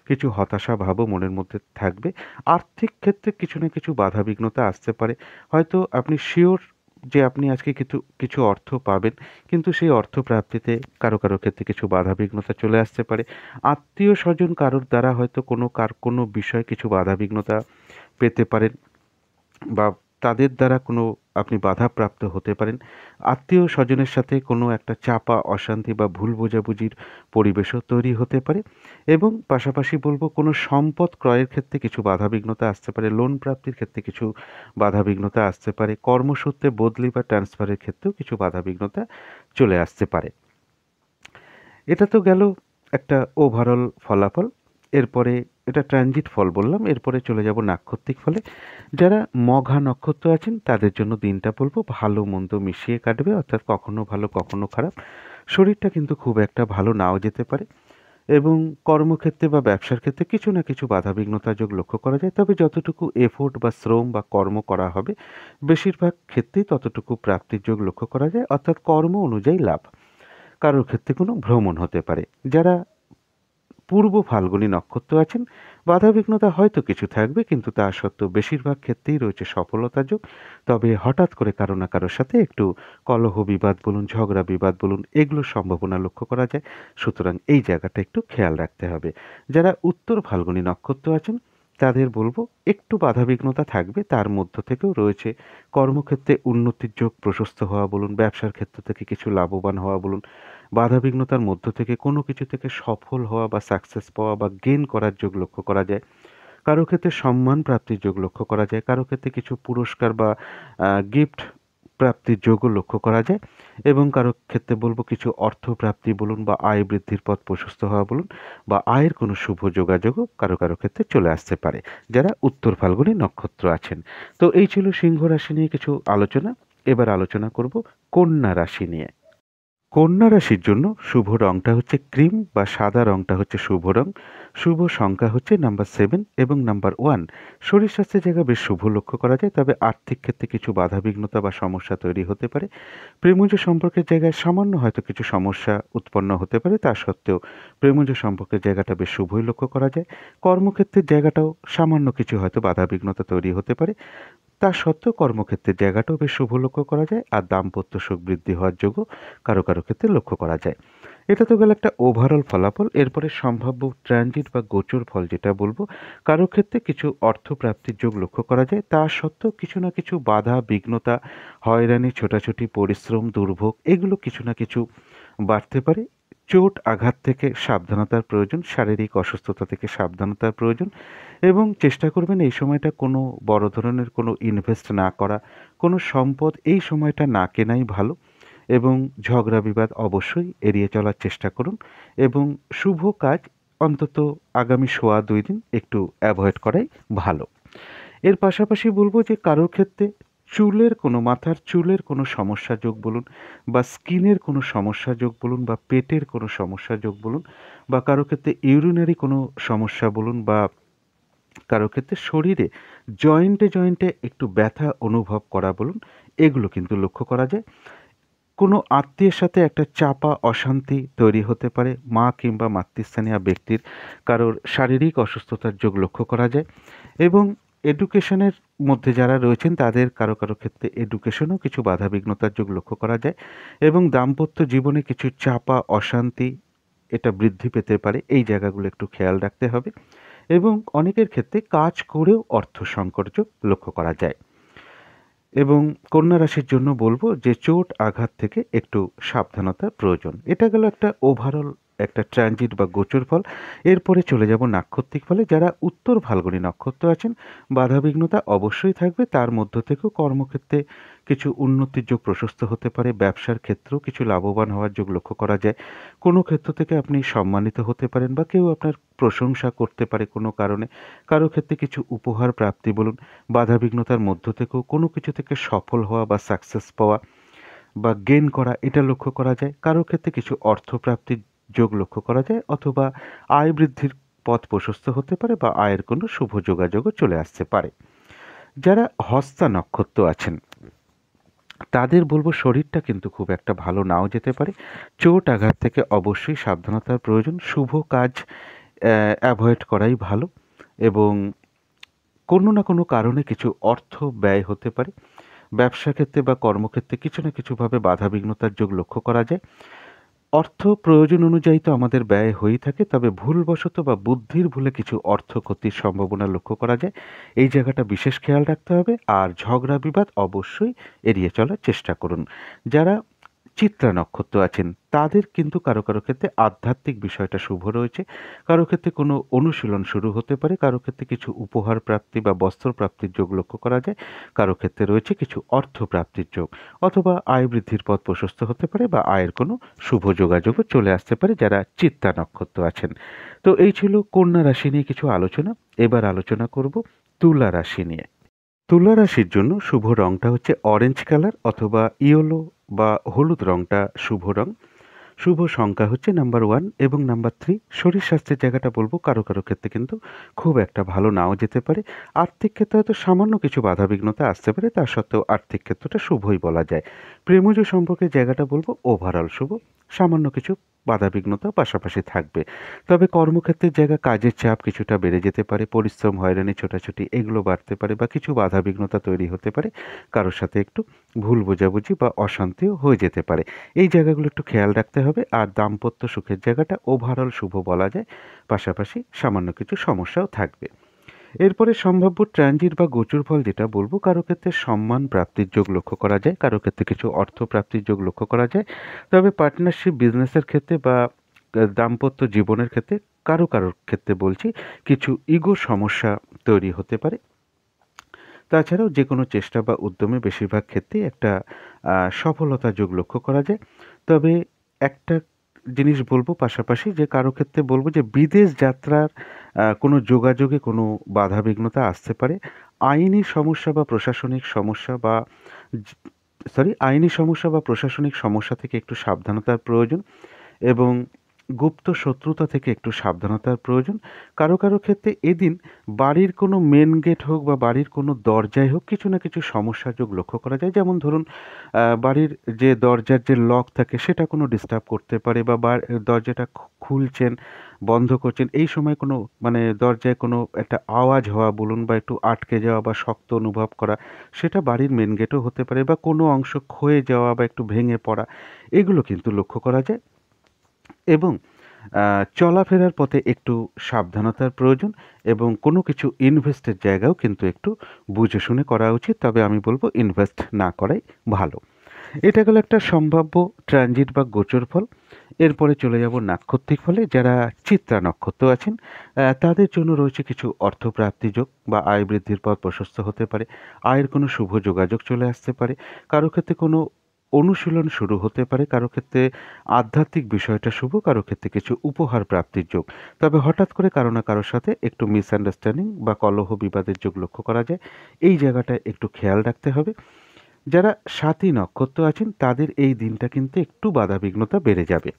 কিছু হতাশা ভাবও মনের মধ্যে থাকবে। আর্থিক ক্ষেত্রে কিছু না কিছু বাধাবিঘ্নতা আসতে পারে। হয়তো আপনি শিওর যে আপনি আজকে কিছু অর্থ পাবেন, কিন্তু সেই অর্থ প্রাপ্তিতে কারো ক্ষেত্রে কিছু বাধাবিঘ্নতা চলে আসতে পারে। আত্মীয়-স্বজন কারোর দ্বারা হয়তো কোনো বিষয়ে কিছু বাধাবিঘ্নতা পেতে পারেন বা তাদের দ্বারা কোনো আপনি বাধাপ্রাপ্ত হতে পারেন। আত্মীয় স্বজনের সাথে কোনো একটা চাপা অশান্তি বা ভুল বোঝাবুঝির পরিবেশও তৈরি হতে পারে এবং পাশাপাশি বলবো কোনো সম্পদ ক্রয়ের ক্ষেত্রে কিছু বাধাবিঘ্নতা আসতে পারে, লোন প্রাপ্তির ক্ষেত্রে কিছু বাধাবিঘ্নতা আসতে পারে, কর্মসূত্রে বদলি বা ট্রান্সফারের ক্ষেত্রেও কিছু বাধাবিঘ্নতা চলে আসতে পারে। এটা তো গেল একটা ওভারঅল ফলাফল। এরপরে এটা ট্রানজিট ফল বললাম, এরপরে চলে যাব নাক্ষত্রিক ফলে। যারা মঘা নক্ষত্র আছেন তাদের জন্য দিনটা বলবো ভালো মন্দ মিশিয়ে কাটবে, অর্থাৎ কখনো ভালো কখনো খারাপ। শরীরটা কিন্তু খুব একটা ভালো নাও যেতে পারে এবং কর্মক্ষেত্রে বা ব্যবসার ক্ষেত্রে কিছু না কিছু বাধাবিঘ্নতা যোগ লক্ষ্য করা যায়। তবে যতটুকু এফোর্ট বা শ্রম বা কর্ম করা হবে বেশিরভাগ ক্ষেত্রেই ততটুকু প্রাপ্তির যোগ লক্ষ্য করা যায়, অর্থাৎ কর্ম অনুযায়ী লাভ। কারোর ক্ষেত্রে কোনো ভ্রমণ হতে পারে। যারা পূর্ব ফাল্গুনী নক্ষত্র আছেন, বাধাবিঘ্নতা হয়তো কিছু থাকবে, কিন্তু তা সত্ত্বেও বেশিরভাগ ক্ষেত্রেই রয়েছে সফলতা যোগ। তবে হঠাৎ করে কারো না কারোর সাথে একটু কলহ বিবাদ বলুন, ঝগড়া বিবাদ বলুন, এগুলোর সম্ভাবনা লক্ষ্য করা যায়। সুতরাং এই জায়গাটা একটু খেয়াল রাখতে হবে। যারা উত্তর ফাল্গুনী নক্ষত্র আছেন তাদের বলবো একটু বাধাবিঘ্নতা থাকবে, তার মধ্য থেকেও রয়েছে কর্মক্ষেত্রে উন্নতির যোগ প্রশস্ত হওয়া বলুন, ব্যবসার ক্ষেত্র থেকে কিছু লাভবান হওয়া বলুন, বাধাবিঘ্নতার মধ্য থেকে কোনো কিছু থেকে সফল হওয়া বা সাকসেস পাওয়া বা গেইন করার যোগ লক্ষ্য করা যায়। কারো ক্ষেত্রে সম্মান প্রাপ্তির যোগ লক্ষ্য করা যায়, কারো ক্ষেত্রে কিছু পুরস্কার বা গিফট প্রাপ্তির যোগও লক্ষ্য করা যায় এবং কারো ক্ষেত্রে বলবো কিছু অর্থ প্রাপ্তি বলুন বা আয় বৃদ্ধির পথ প্রশস্ত হওয়া বলুন বা আয়ের কোনো শুভ যোগাযোগও কারো ক্ষেত্রে চলে আসতে পারে, যারা উত্তর ফাল্গুনী নক্ষত্র আছেন। তো এই ছিল সিংহ রাশি নিয়ে কিছু আলোচনা। এবার আলোচনা করব কন্যা রাশি নিয়ে। কন্যা রাশির জন্য শুভ রংটা হচ্ছে ক্রিম বা সাদা রংটা হচ্ছে শুভ রং। শুভ সংখ্যা হচ্ছে নাম্বার 7 এবং নাম্বার 1। শরীর স্বাস্থ্যের জায়গায় বেশ শুভ লক্ষ্য করা যায়, তবে আর্থিক ক্ষেত্রে কিছু বাধাবিঘ্নতা বা সমস্যা তৈরি হতে পারে। প্রেমজ সম্পর্কের জায়গায় সামান্য হয়তো কিছু সমস্যা উৎপন্ন হতে পারে, তা সত্ত্বেও প্রেমজ সম্পর্কের জায়গাটা বেশ শুভই লক্ষ্য করা যায়। কর্মক্ষেত্রের জায়গাটাও সামান্য কিছু হয়তো বাধাবিঘ্নতা তৈরি হতে পারে, তা সত্ত্বেও কর্মক্ষেত্রের জায়গাটাও বেশ শুভ লক্ষ্য করা যায় আর দাম্পত্য সুখ বৃদ্ধি হওয়ার যোগও কারো ক্ষেত্রে লক্ষ্য করা যায়। এটা তো গেল একটা ওভারঅল ফলাফল। এরপরে সম্ভাব্য ট্রানজিট বা গোচর ফল যেটা বলবো, কারো ক্ষেত্রে কিছু অর্থ প্রাপ্তির যোগ লক্ষ্য করা যায়, তা সত্ত্বেও কিছু না কিছু বাধা বিঘ্নতা, হয়রানি, ছোটাছুটি, পরিশ্রম, দুর্ভোগ এগুলো কিছু না কিছু বাড়তে পারে। চোট আঘাত থেকে সাবধানতার প্রয়োজন, শারীরিক অসুস্থতা থেকে সাবধানতার প্রয়োজন এবং চেষ্টা করবেন এই সময়টা কোনো বড় ধরনের কোনো ইনভেস্ট না করা, কোনো সম্পদ এই সময়টা না কেনাই ভালো এবং ঝগড়া বিবাদ অবশ্যই এড়িয়ে চলার চেষ্টা করুন এবং শুভ কাজ অন্তত আগামী 1.5 দিন একটু অ্যাভয়েড করাই ভালো। এর পাশাপাশি বলব যে কারোর ক্ষেত্রে মাথার চুলের কোনো সমস্যা যোগ বলুন বা স্কিনের কোনো সমস্যা যোগ বলুন বা পেটের কোনো সমস্যা যোগ বলুন বা কারো ক্ষেত্রে ইউরিনারি কোনো সমস্যা বলুন বা কারো ক্ষেত্রে শরীরে জয়েন্টে একটু ব্যথা অনুভব করা বলুন, এগুলো কিন্তু লক্ষ্য করা যায়। কোনো আত্মীয়ের সাথে একটা চাপা অশান্তি তৈরি হতে পারে, মা কিংবা মাতৃস্থানীয় ব্যক্তির কারোর শারীরিক অসুস্থতার যোগ লক্ষ্য করা যায় এবং এডুকেশনের মধ্যে যারা রয়েছেন তাদের কারো ক্ষেত্রে এডুকেশনেও কিছু বাধাবিঘ্নতার যোগ লক্ষ্য করা যায় এবং দাম্পত্য জীবনে কিছু চাপা অশান্তি এটা বৃদ্ধি পেতে পারে, এই জায়গাগুলো একটু খেয়াল রাখতে হবে এবং অনেকের ক্ষেত্রে কাজ করেও অর্থ সংকট যোগ লক্ষ্য করা যায়। এবং কন্যা রাশির জন্য বলবো যে চোট আঘাত থেকে একটু সাবধানতার প্রয়োজন। এটা গেল একটা ওভারঅল একটা ট্রানজিট বা গোচর ফল। এরপরে চলে যাব নাক্ষত্রিক ফলে। যারা উত্তর ফাল্গুনী নক্ষত্র আছেন, বাধাবিঘ্নতা অবশ্যই থাকবে, তার মধ্য থেকেও কর্মক্ষেত্রে কিছু উন্নতির যোগ প্রশস্ত হতে পারে, ব্যবসার ক্ষেত্রেও কিছু লাভবান হওয়ার যোগ লক্ষ্য করা যায়। কোনো ক্ষেত্র থেকে আপনি সম্মানিত হতে পারেন বা কেউ আপনার প্রশংসা করতে পারে কোনো কারণে, কারো ক্ষেত্রে কিছু উপহার প্রাপ্তি বলুন, বাধাবিঘ্নতার মধ্য থেকেও কোনো কিছু থেকে সফল হওয়া বা সাকসেস পাওয়া বা গেইন করা, এটা লক্ষ্য করা যায়। কারো ক্ষেত্রে কিছু অর্থপ্রাপ্তির যোগ লক্ষ্য করা যায় অথবা আয় বৃদ্ধির পথ প্রশস্ত হতে পারে বা আয়ের কোনো শুভ যোগাযোগও চলে আসতে পারে। যারা হস্তা নক্ষত্র আছেন তাদের বলবো শরীরটা কিন্তু খুব একটা ভালো নাও যেতে পারে, চোট আঘাত থেকে অবশ্যই সাবধানতার প্রয়োজন, শুভ কাজ অ্যাভয়েড করাই ভালো এবং কোনো না কোনো কারণে কিছু অর্থ ব্যয় হতে পারে। ব্যবসা ক্ষেত্রে বা কর্মক্ষেত্রে কিছু না কিছুভাবে বাধাবিঘ্নতার যোগ লক্ষ্য করা যায়। অর্থ প্রয়োজন অনুযায়ী তো আমাদের ব্যয় হয়েই থাকে, তবে ভুলবশত বা বুদ্ধির ভুলে কিছু অর্থ ক্ষতির সম্ভাবনা লক্ষ্য করা যায়। এই জায়গাটা বিশেষ খেয়াল রাখতে হবে আর ঝগড়া বিবাদ অবশ্যই এড়িয়ে চলার চেষ্টা করুন। যারা চিত্রা নক্ষত্র আছেন তাদের কিন্তু কারো ক্ষেত্রে আধ্যাত্মিক বিষয়টা শুভ রয়েছে, কারো ক্ষেত্রে কোনো অনুশীলন শুরু হতে পারে, কারো ক্ষেত্রে কিছু উপহার প্রাপ্তি বা বস্ত্র প্রাপ্তির যোগ লক্ষ্য করা যায়, কারো ক্ষেত্রে রয়েছে কিছু অর্থ প্রাপ্তির যোগ অথবা আয় বৃদ্ধির পথ প্রশস্ত হতে পারে বা আয়ের কোনো শুভ যোগাযোগও চলে আসতে পারে যারা চিত্রা নক্ষত্র আছেন। তো এই ছিল কন্যা রাশি নিয়ে কিছু আলোচনা। এবার আলোচনা করব তুলা রাশি নিয়ে। তুলা রাশির জন্য শুভ রংটা হচ্ছে অরেঞ্জ কালার অথবা ইয়েলো বা হলুদ রংটা শুভ রং। শুভ সংখ্যা হচ্ছে নাম্বার 1 এবং নাম্বার 3। শরীর স্বাস্থ্যের জায়গাটা বলবো কারো ক্ষেত্রে কিন্তু খুব একটা ভালো নাও যেতে পারে। আর্থিক ক্ষেত্রে হয়তো সামান্য কিছু বাধাবিঘ্নতা আসতে পারে, তা সত্ত্বেও আর্থিক ক্ষেত্রটা শুভই বলা যায়। প্রেমজ সম্পর্কের জায়গাটা বলবো ওভারঅল শুভ, সামান্য কিছু বাধাবিঘ্নতা পাশাপাশি থাকবে। তবে কর্মক্ষেত্রের জায়গা কাজের চাপ কিছুটা বেড়ে যেতে পারে, পরিশ্রম হয়রানি ছোটাছুটি এগুলো বাড়তে পারে বা কিছু বাধাবিঘ্নতা তৈরি হতে পারে, কারোর সাথে একটু ভুল বোঝাবুঝি বা অশান্তিও হয়ে যেতে পারে। এই জায়গাগুলো একটু খেয়াল রাখতে হবে আর দাম্পত্য সুখের জায়গাটা ওভারঅল শুভ বলা যায়, পাশাপাশি সামান্য কিছু সমস্যাও থাকবে। এরপরে সম্ভাব্য ট্রানজিট বা গোচর ফল যেটা বলবো, কারো ক্ষেত্রে সম্মান প্রাপ্তির যোগ লক্ষ্য করা যায়, কারো ক্ষেত্রে কিছু অর্থ প্রাপ্তির যোগ লক্ষ্য করা যায়। তবে পার্টনারশিপ বিজনেসের ক্ষেত্রে বা দাম্পত্য জীবনের ক্ষেত্রে কারোর ক্ষেত্রে বলছি কিছু ইগো সমস্যা তৈরি হতে পারে। তাছাড়াও যে কোনো চেষ্টা বা উদ্যমে বেশিরভাগ ক্ষেত্রেই একটা সফলতা যোগ লক্ষ্য করা যায়। তবে একটা জিনিস বলবো পাশাপাশি যে কারো ক্ষেত্রে বলবো যে বিদেশ যাত্রার কোনো যোগাযোগে কোনো বাধাবিঘ্নতা আসতে পারে। আইনি সমস্যা বা প্রশাসনিক সমস্যা বা আইনি সমস্যা বা প্রশাসনিক সমস্যা থেকে একটু সাবধানতার প্রয়োজন এবং গুপ্ত শত্রুতা থেকে একটু সাবধানতার প্রয়োজন। কারো ক্ষেত্রে এদিন বাড়ির কোনো মেন গেট হোক বা বাড়ির কোনো দরজায় হোক কিছু না কিছু সমস্যা যোগ লক্ষ্য করা যায়। যেমন ধরুন বাড়ির যে দরজার যে লক থাকে সেটা কোনো ডিস্টার্ব করতে পারে বা দরজাটা খুলছেন, বন্ধ করছেন, এই সময় কোনো মানে দরজায় কোনো একটা আওয়াজ হওয়া বলুন বা একটু আটকে যাওয়া বা শক্ত অনুভব করা, সেটা বাড়ির মেন গেটও হতে পারে বা কোনো অংশ ক্ষয়ে যাওয়া বা একটু ভেঙে পড়া, এগুলো কিন্তু লক্ষ্য করা যায়। এবং চলাফেরার পথে একটু সাবধানতার প্রয়োজন এবং কোনো কিছু ইনভেস্টের জায়গাও কিন্তু একটু বুঝে শুনে করা উচিত, তবে আমি বলবো ইনভেস্ট না করাই ভালো। এটা গেল একটা সম্ভাব্য ট্রানজিট বা গোচর ফল। এরপরে চলে যাব নাক্ষত্রিক ফলে। যারা চিত্রা নক্ষত্র আছেন তাদের জন্য রয়েছে কিছু অর্থপ্রাপ্তি যোগ বা আয় বৃদ্ধির পথ প্রশস্ত হতে পারে, আয়ের কোনো শুভ যোগাযোগ চলে আসতে পারে, কারো ক্ষেত্রে কোনো অনুশীলন শুরু হতে পারে, কারো ক্ষেত্রে আধ্যাত্মিক বিষয়টা শুভ, কারো ক্ষেত্রে কিছু উপহার প্রাপ্তির যোগ। তবে হঠাৎ করে কারো না কারোর সাথে একটু মিসআন্ডারস্ট্যান্ডিং বা কলহ বিবাদের যোগ লক্ষ্য করা যায়। এই জায়গাটায় একটু খেয়াল রাখতে হবে। যারা সাথী নক্ষত্র আছেন তাদের এই দিনটা কিন্তু একটু বাধাবিঘ্নতা বেড়ে যাবে।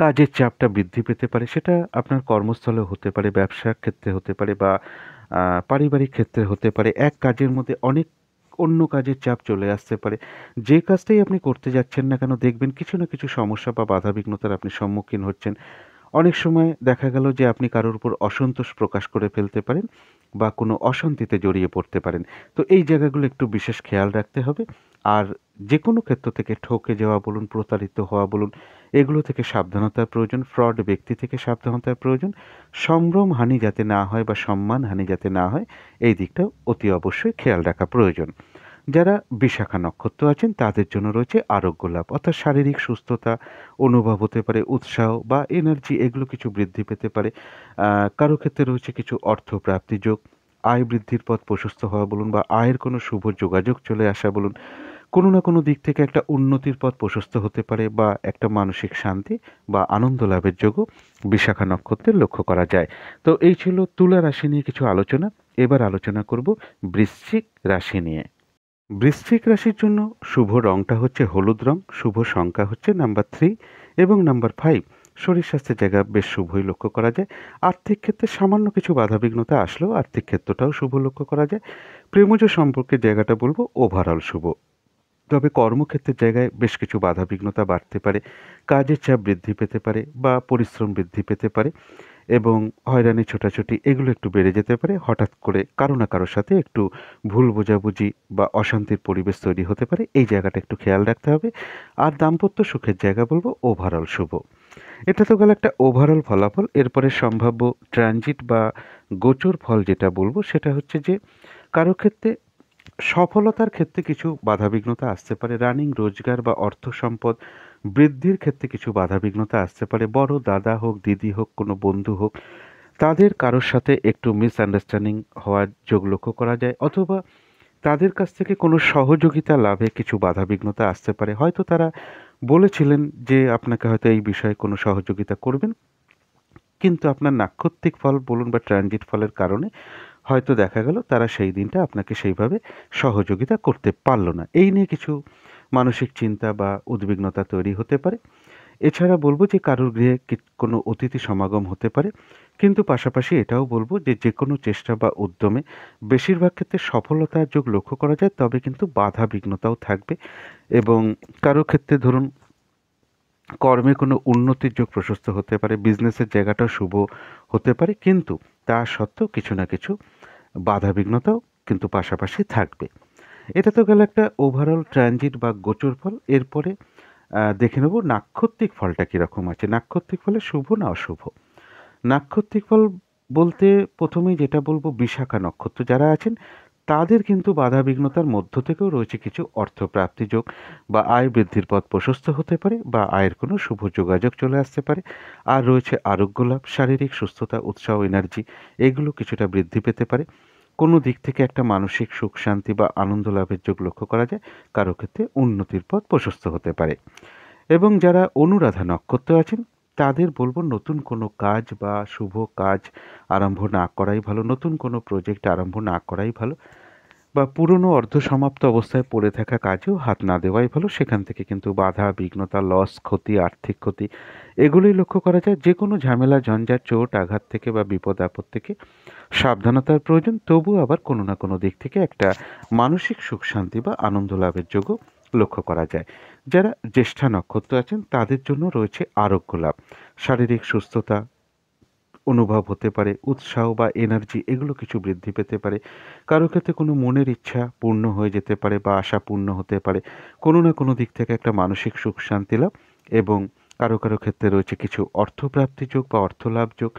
কাজের চাপটা বৃদ্ধি পেতে পারে, সেটা আপনার কর্মস্থলেও হতে পারে, ব্যবসার ক্ষেত্রে হতে পারে বা পারিবারিক ক্ষেত্রে হতে পারে। এক কাজের মধ্যে অনেক অন্য কাজের চাপ চলে আসতে পারে। যে কাজটাই আপনি করতে যাচ্ছেন না কেন দেখবেন কিছু না কিছু সমস্যা বা বাধাবিঘ্নতার আপনি সম্মুখীন হচ্ছেন। অনেক সময় দেখা গেল যে আপনি কারোর উপর অসন্তোষ প্রকাশ করে ফেলতে পারেন বা কোনো অশান্তিতে জড়িয়ে পড়তে পারেন। তো এই জায়গাগুলো একটু বিশেষ খেয়াল রাখতে হবে। আর যে কোনো ক্ষেত্র থেকে ঠকে যাওয়া বলুন, প্রতারিত হওয়া বলুন, এগুলো থেকে সাবধানতার প্রয়োজন। ফ্রড ব্যক্তি থেকে সাবধানতার প্রয়োজন। সম্ভ্রমহানি যাতে না হয় বা সম্মানহানি যাতে না হয়, এই দিকটাও অতি অবশ্যই খেয়াল রাখা প্রয়োজন। যারা বিশাখা নক্ষত্র আছেন তাদের জন্য রয়েছে আরোগ্য লাভ, অর্থাৎ শারীরিক সুস্থতা অনুভব হতে পারে, উৎসাহ বা এনার্জি এগুলো কিছু বৃদ্ধি পেতে পারে। কারো ক্ষেত্রে রয়েছে কিছু অর্থ প্রাপ্তি যোগ, আয় বৃদ্ধির পথ প্রশস্ত হওয়া বলুন বা আয়ের কোনো শুভ যোগাযোগ চলে আসা বলুন, কোনো না কোনো দিক থেকে একটা উন্নতির পথ প্রশস্ত হতে পারে বা একটা মানসিক শান্তি বা আনন্দ লাভের যোগও বিশাখা নক্ষত্রের লক্ষ্য করা যায়। তো এই ছিল তুলা রাশি নিয়ে কিছু আলোচনা। এবার আলোচনা করব বৃশ্চিক রাশি নিয়ে। বৃশ্চিক রাশির জন্য শুভ রংটা হচ্ছে হলুদ রং, শুভ সংখ্যা হচ্ছে নাম্বার 3 এবং নাম্বার 5। শরীর স্বাস্থ্যের জায়গা বেশ শুভই লক্ষ্য করা যায়। আর্থিক ক্ষেত্রে সামান্য কিছু বাধাবিঘ্নতা আসলেও আর্থিক ক্ষেত্রটাও শুভ লক্ষ্য করা যায়। প্রেমজ সম্পর্কের জায়গাটা বলবো ওভারঅল শুভ। তবে কর্মক্ষেত্রের জায়গায় বেশ কিছু বাধাবিঘ্নতা বাড়তে পারে, কাজের চাপ বৃদ্ধি পেতে পারে বা পরিশ্রম বৃদ্ধি পেতে পারে এবং হয়রানি ছোটাছুটি এগুলো একটু বেড়ে যেতে পারে। হঠাৎ করে কারো না কারোর সাথে একটু ভুল বোঝাবুঝি বা অশান্তির পরিবেশ তৈরি হতে পারে, এই জায়গাটা একটু খেয়াল রাখতে হবে। আর দাম্পত্য সুখের জায়গা বলবো ওভারঅল শুভ। এটা তো গেল একটা ওভারঅল ফলাফল। এরপরে সম্ভাব্য ট্রানজিট বা গোচর ফল যেটা বলবো সেটা হচ্ছে যে কারো ক্ষেত্রে সফলতার ক্ষেত্রে কিছু বাধাবিঘ্নতা আসতে পারে, রানিং রোজগার বা অর্থ সম্পদ বৃদ্ধির ক্ষেত্রে কিছু বাধাবিঘ্নতা আসতে পারে। বড় দাদা হোক, দিদি হোক, কোনো বন্ধু হোক, তাদের কারোর সাথে একটু মিসআন্ডারস্ট্যান্ডিং হওয়ার যোগ লক্ষ্য করা যায়, অথবা তাদের কাছ থেকে কোনো সহযোগিতা লাভে কিছু বাধাবিঘ্নতা আসতে পারে। হয়তো তারা বলেছিলেন যে আপনাকে হয়তো এই বিষয়ে কোনো সহযোগিতা করবেন, কিন্তু আপনার নাক্ষত্রিক ফল বলুন বা ট্রানজিট ফলের কারণে হয়তো দেখা গেল তারা সেই দিনটা আপনাকে সেইভাবে সহযোগিতা করতে পারল না। এই নিয়ে কিছু মানসিক চিন্তা বা উদ্বিগ্নতা তৈরি হতে পারে। এছাড়া বলব যে কারোর গৃহে কোনো অতিথি সমাগম হতে পারে, কিন্তু পাশাপাশি এটাও বলবো যে যে কোনো চেষ্টা বা উদ্যমে বেশিরভাগ ক্ষেত্রে সফলতার যোগ লক্ষ্য করা যায়, তবে কিন্তু বাধা বিঘ্নতাও থাকবে এবং কারো ক্ষেত্রে ধরুন কর্মে কোনো উন্নতির যোগ প্রশস্ত হতে পারে, বিজনেসের জায়গাটাও শুভ হতে পারে, কিন্তু তা সত্ত্বেও কিছু না কিছু বাধাবিঘ্নতাও কিন্তু পাশাপাশি থাকবে। এটা তো গেল একটা ওভারঅল ট্রানজিট বা গোচর ফল। এরপরে দেখে নেব নাক্ষত্রিক ফলটা কীরকম আছে। নাক্ষত্রিক ফলে শুভ না অশুভ? নাক্ষত্রিক ফল বলতে প্রথমেই যেটা বলবো, বিশাখা নক্ষত্র যারা আছেন তাদের কিন্তু বাধাবিঘ্নতার মধ্য থেকেও রয়েছে কিছু অর্থপ্রাপ্তি যোগ বা আয় বৃদ্ধির পথ প্রশস্ত হতে পারে বা আয়ের কোনো শুভ যোগাযোগ চলে আসতে পারে। আর রয়েছে আরোগ্য লাভ, শারীরিক সুস্থতা, উৎসাহ, এনার্জি এগুলো কিছুটা বৃদ্ধি পেতে পারে। কোনো দিক থেকে একটা মানসিক সুখ শান্তি বা আনন্দ লাভের যোগ লক্ষ্য করা যায়। কারো ক্ষেত্রে উন্নতির পথ প্রশস্ত হতে পারে। এবং যারা অনুরাধা নক্ষত্র আছেন তাদের বলবো নতুন কোনো কাজ বা শুভ কাজ আরম্ভ না করাই ভালো, নতুন কোনো প্রজেক্ট আরম্ভ না করাই ভালো, বা পুরনো অর্ধসমাপ্ত অবস্থায় পড়ে থাকা কাজেও হাত না দেওয়াই ভালো। সেখান থেকে কিন্তু বাধা বিঘ্নতা, লস, ক্ষতি, আর্থিক ক্ষতি এগুলোই লক্ষ্য করা যায়। যে কোনো ঝামেলা, ঝঞ্ঝাট, চোট, আঘাত থেকে বা বিপদ আপদ থেকে সাবধানতার প্রয়োজন। তবু আবার কোনো না কোনো দিক থেকে একটা মানসিক সুখ শান্তি বা আনন্দ লাভের যোগও লক্ষ্য করা যায়। যারা জ্যেষ্ঠা নক্ষত্র আছেন তাদের জন্য রয়েছে আরোগ্য লাভ, শারীরিক সুস্থতা অনুভব হতে পারে, উৎসাহ বা এনার্জি এগুলো কিছু বৃদ্ধি পেতে পারে। কারো ক্ষেত্রে কোনো মনের ইচ্ছা পূর্ণ হয়ে যেতে পারে বা আশা পূর্ণ হতে পারে। কোনো না কোনো দিক থেকে একটা মানসিক সুখ শান্তি লাভ এবং কারো কারো ক্ষেত্রে রয়েছে কিছু অর্থপ্রাপ্তি যোগ বা অর্থ লাভ যোগ,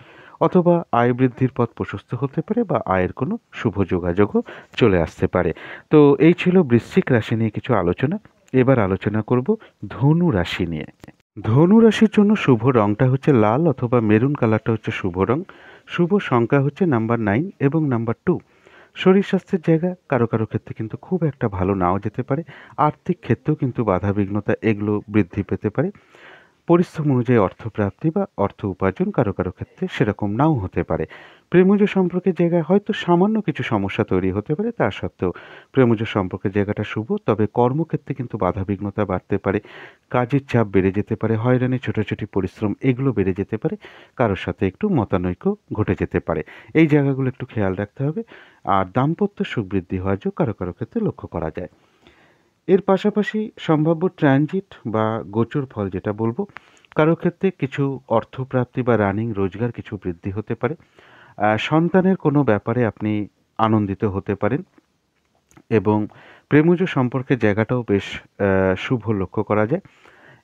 অথবা আয় বৃদ্ধির পথ প্রশস্ত হতে পারে বা আয়ের কোনো শুভ যোগাযোগও চলে আসতে পারে। তো এই ছিল বৃশ্চিক রাশি নিয়ে কিছু আলোচনা। এবার আলোচনা করব ধনু রাশি নিয়ে। ধনু রাশির জন্য শুভ রংটা হচ্ছে লাল অথবা মেরুন কালারটা হচ্ছে শুভ রং। শুভ সংখ্যা হচ্ছে নাম্বার 9 এবং নাম্বার 2। শরীর স্বাস্থ্যের জায়গা কারো কারো ক্ষেত্রে কিন্তু খুব একটা ভালো নাও যেতে পারে। আর্থিক ক্ষেত্রেও কিন্তু বাধাবিঘ্নতা এগুলো বৃদ্ধি পেতে পারে। পরিশ্রম অনুযায়ী অর্থপ্রাপ্তি বা অর্থ উপার্জন কারো কারো ক্ষেত্রে সেরকম নাও হতে পারে। প্রেমজ সম্পর্কের জায়গায় হয়তো সামান্য কিছু সমস্যা তৈরি হতে পারে, তা সত্ত্বেও প্রেমজ সম্পর্কের জায়গাটা শুভ। তবে কর্মক্ষেত্রে কিন্তু বাধাবিঘ্নতা বাড়তে পারে, কাজের চাপ বেড়ে যেতে পারে, হয়রানি ছোটাছুটি পরিশ্রম এগুলো বেড়ে যেতে পারে, কারোর সাথে একটু মতানৈক্য ঘটে যেতে পারে। এই জায়গাগুলো একটু খেয়াল রাখতে হবে। আর দাম্পত্য সুখ বৃদ্ধি হওয়ার যোগ কারো কারো ক্ষেত্রে লক্ষ্য করা যায়। এর পাশাপাশি সম্ভাব্য ট্রানজিট বা গোচর ফল যেটা বলবো, কারো ক্ষেত্রে কিছু অর্থপ্রাপ্তি বা রানিং রোজগার কিছু বৃদ্ধি হতে পারে। সন্তানের কোনো ব্যাপারে আপনি আনন্দিত হতে পারেন এবং প্রেমজ সম্পর্কের জায়গাটাও বেশ শুভ লক্ষ্য করা যায়।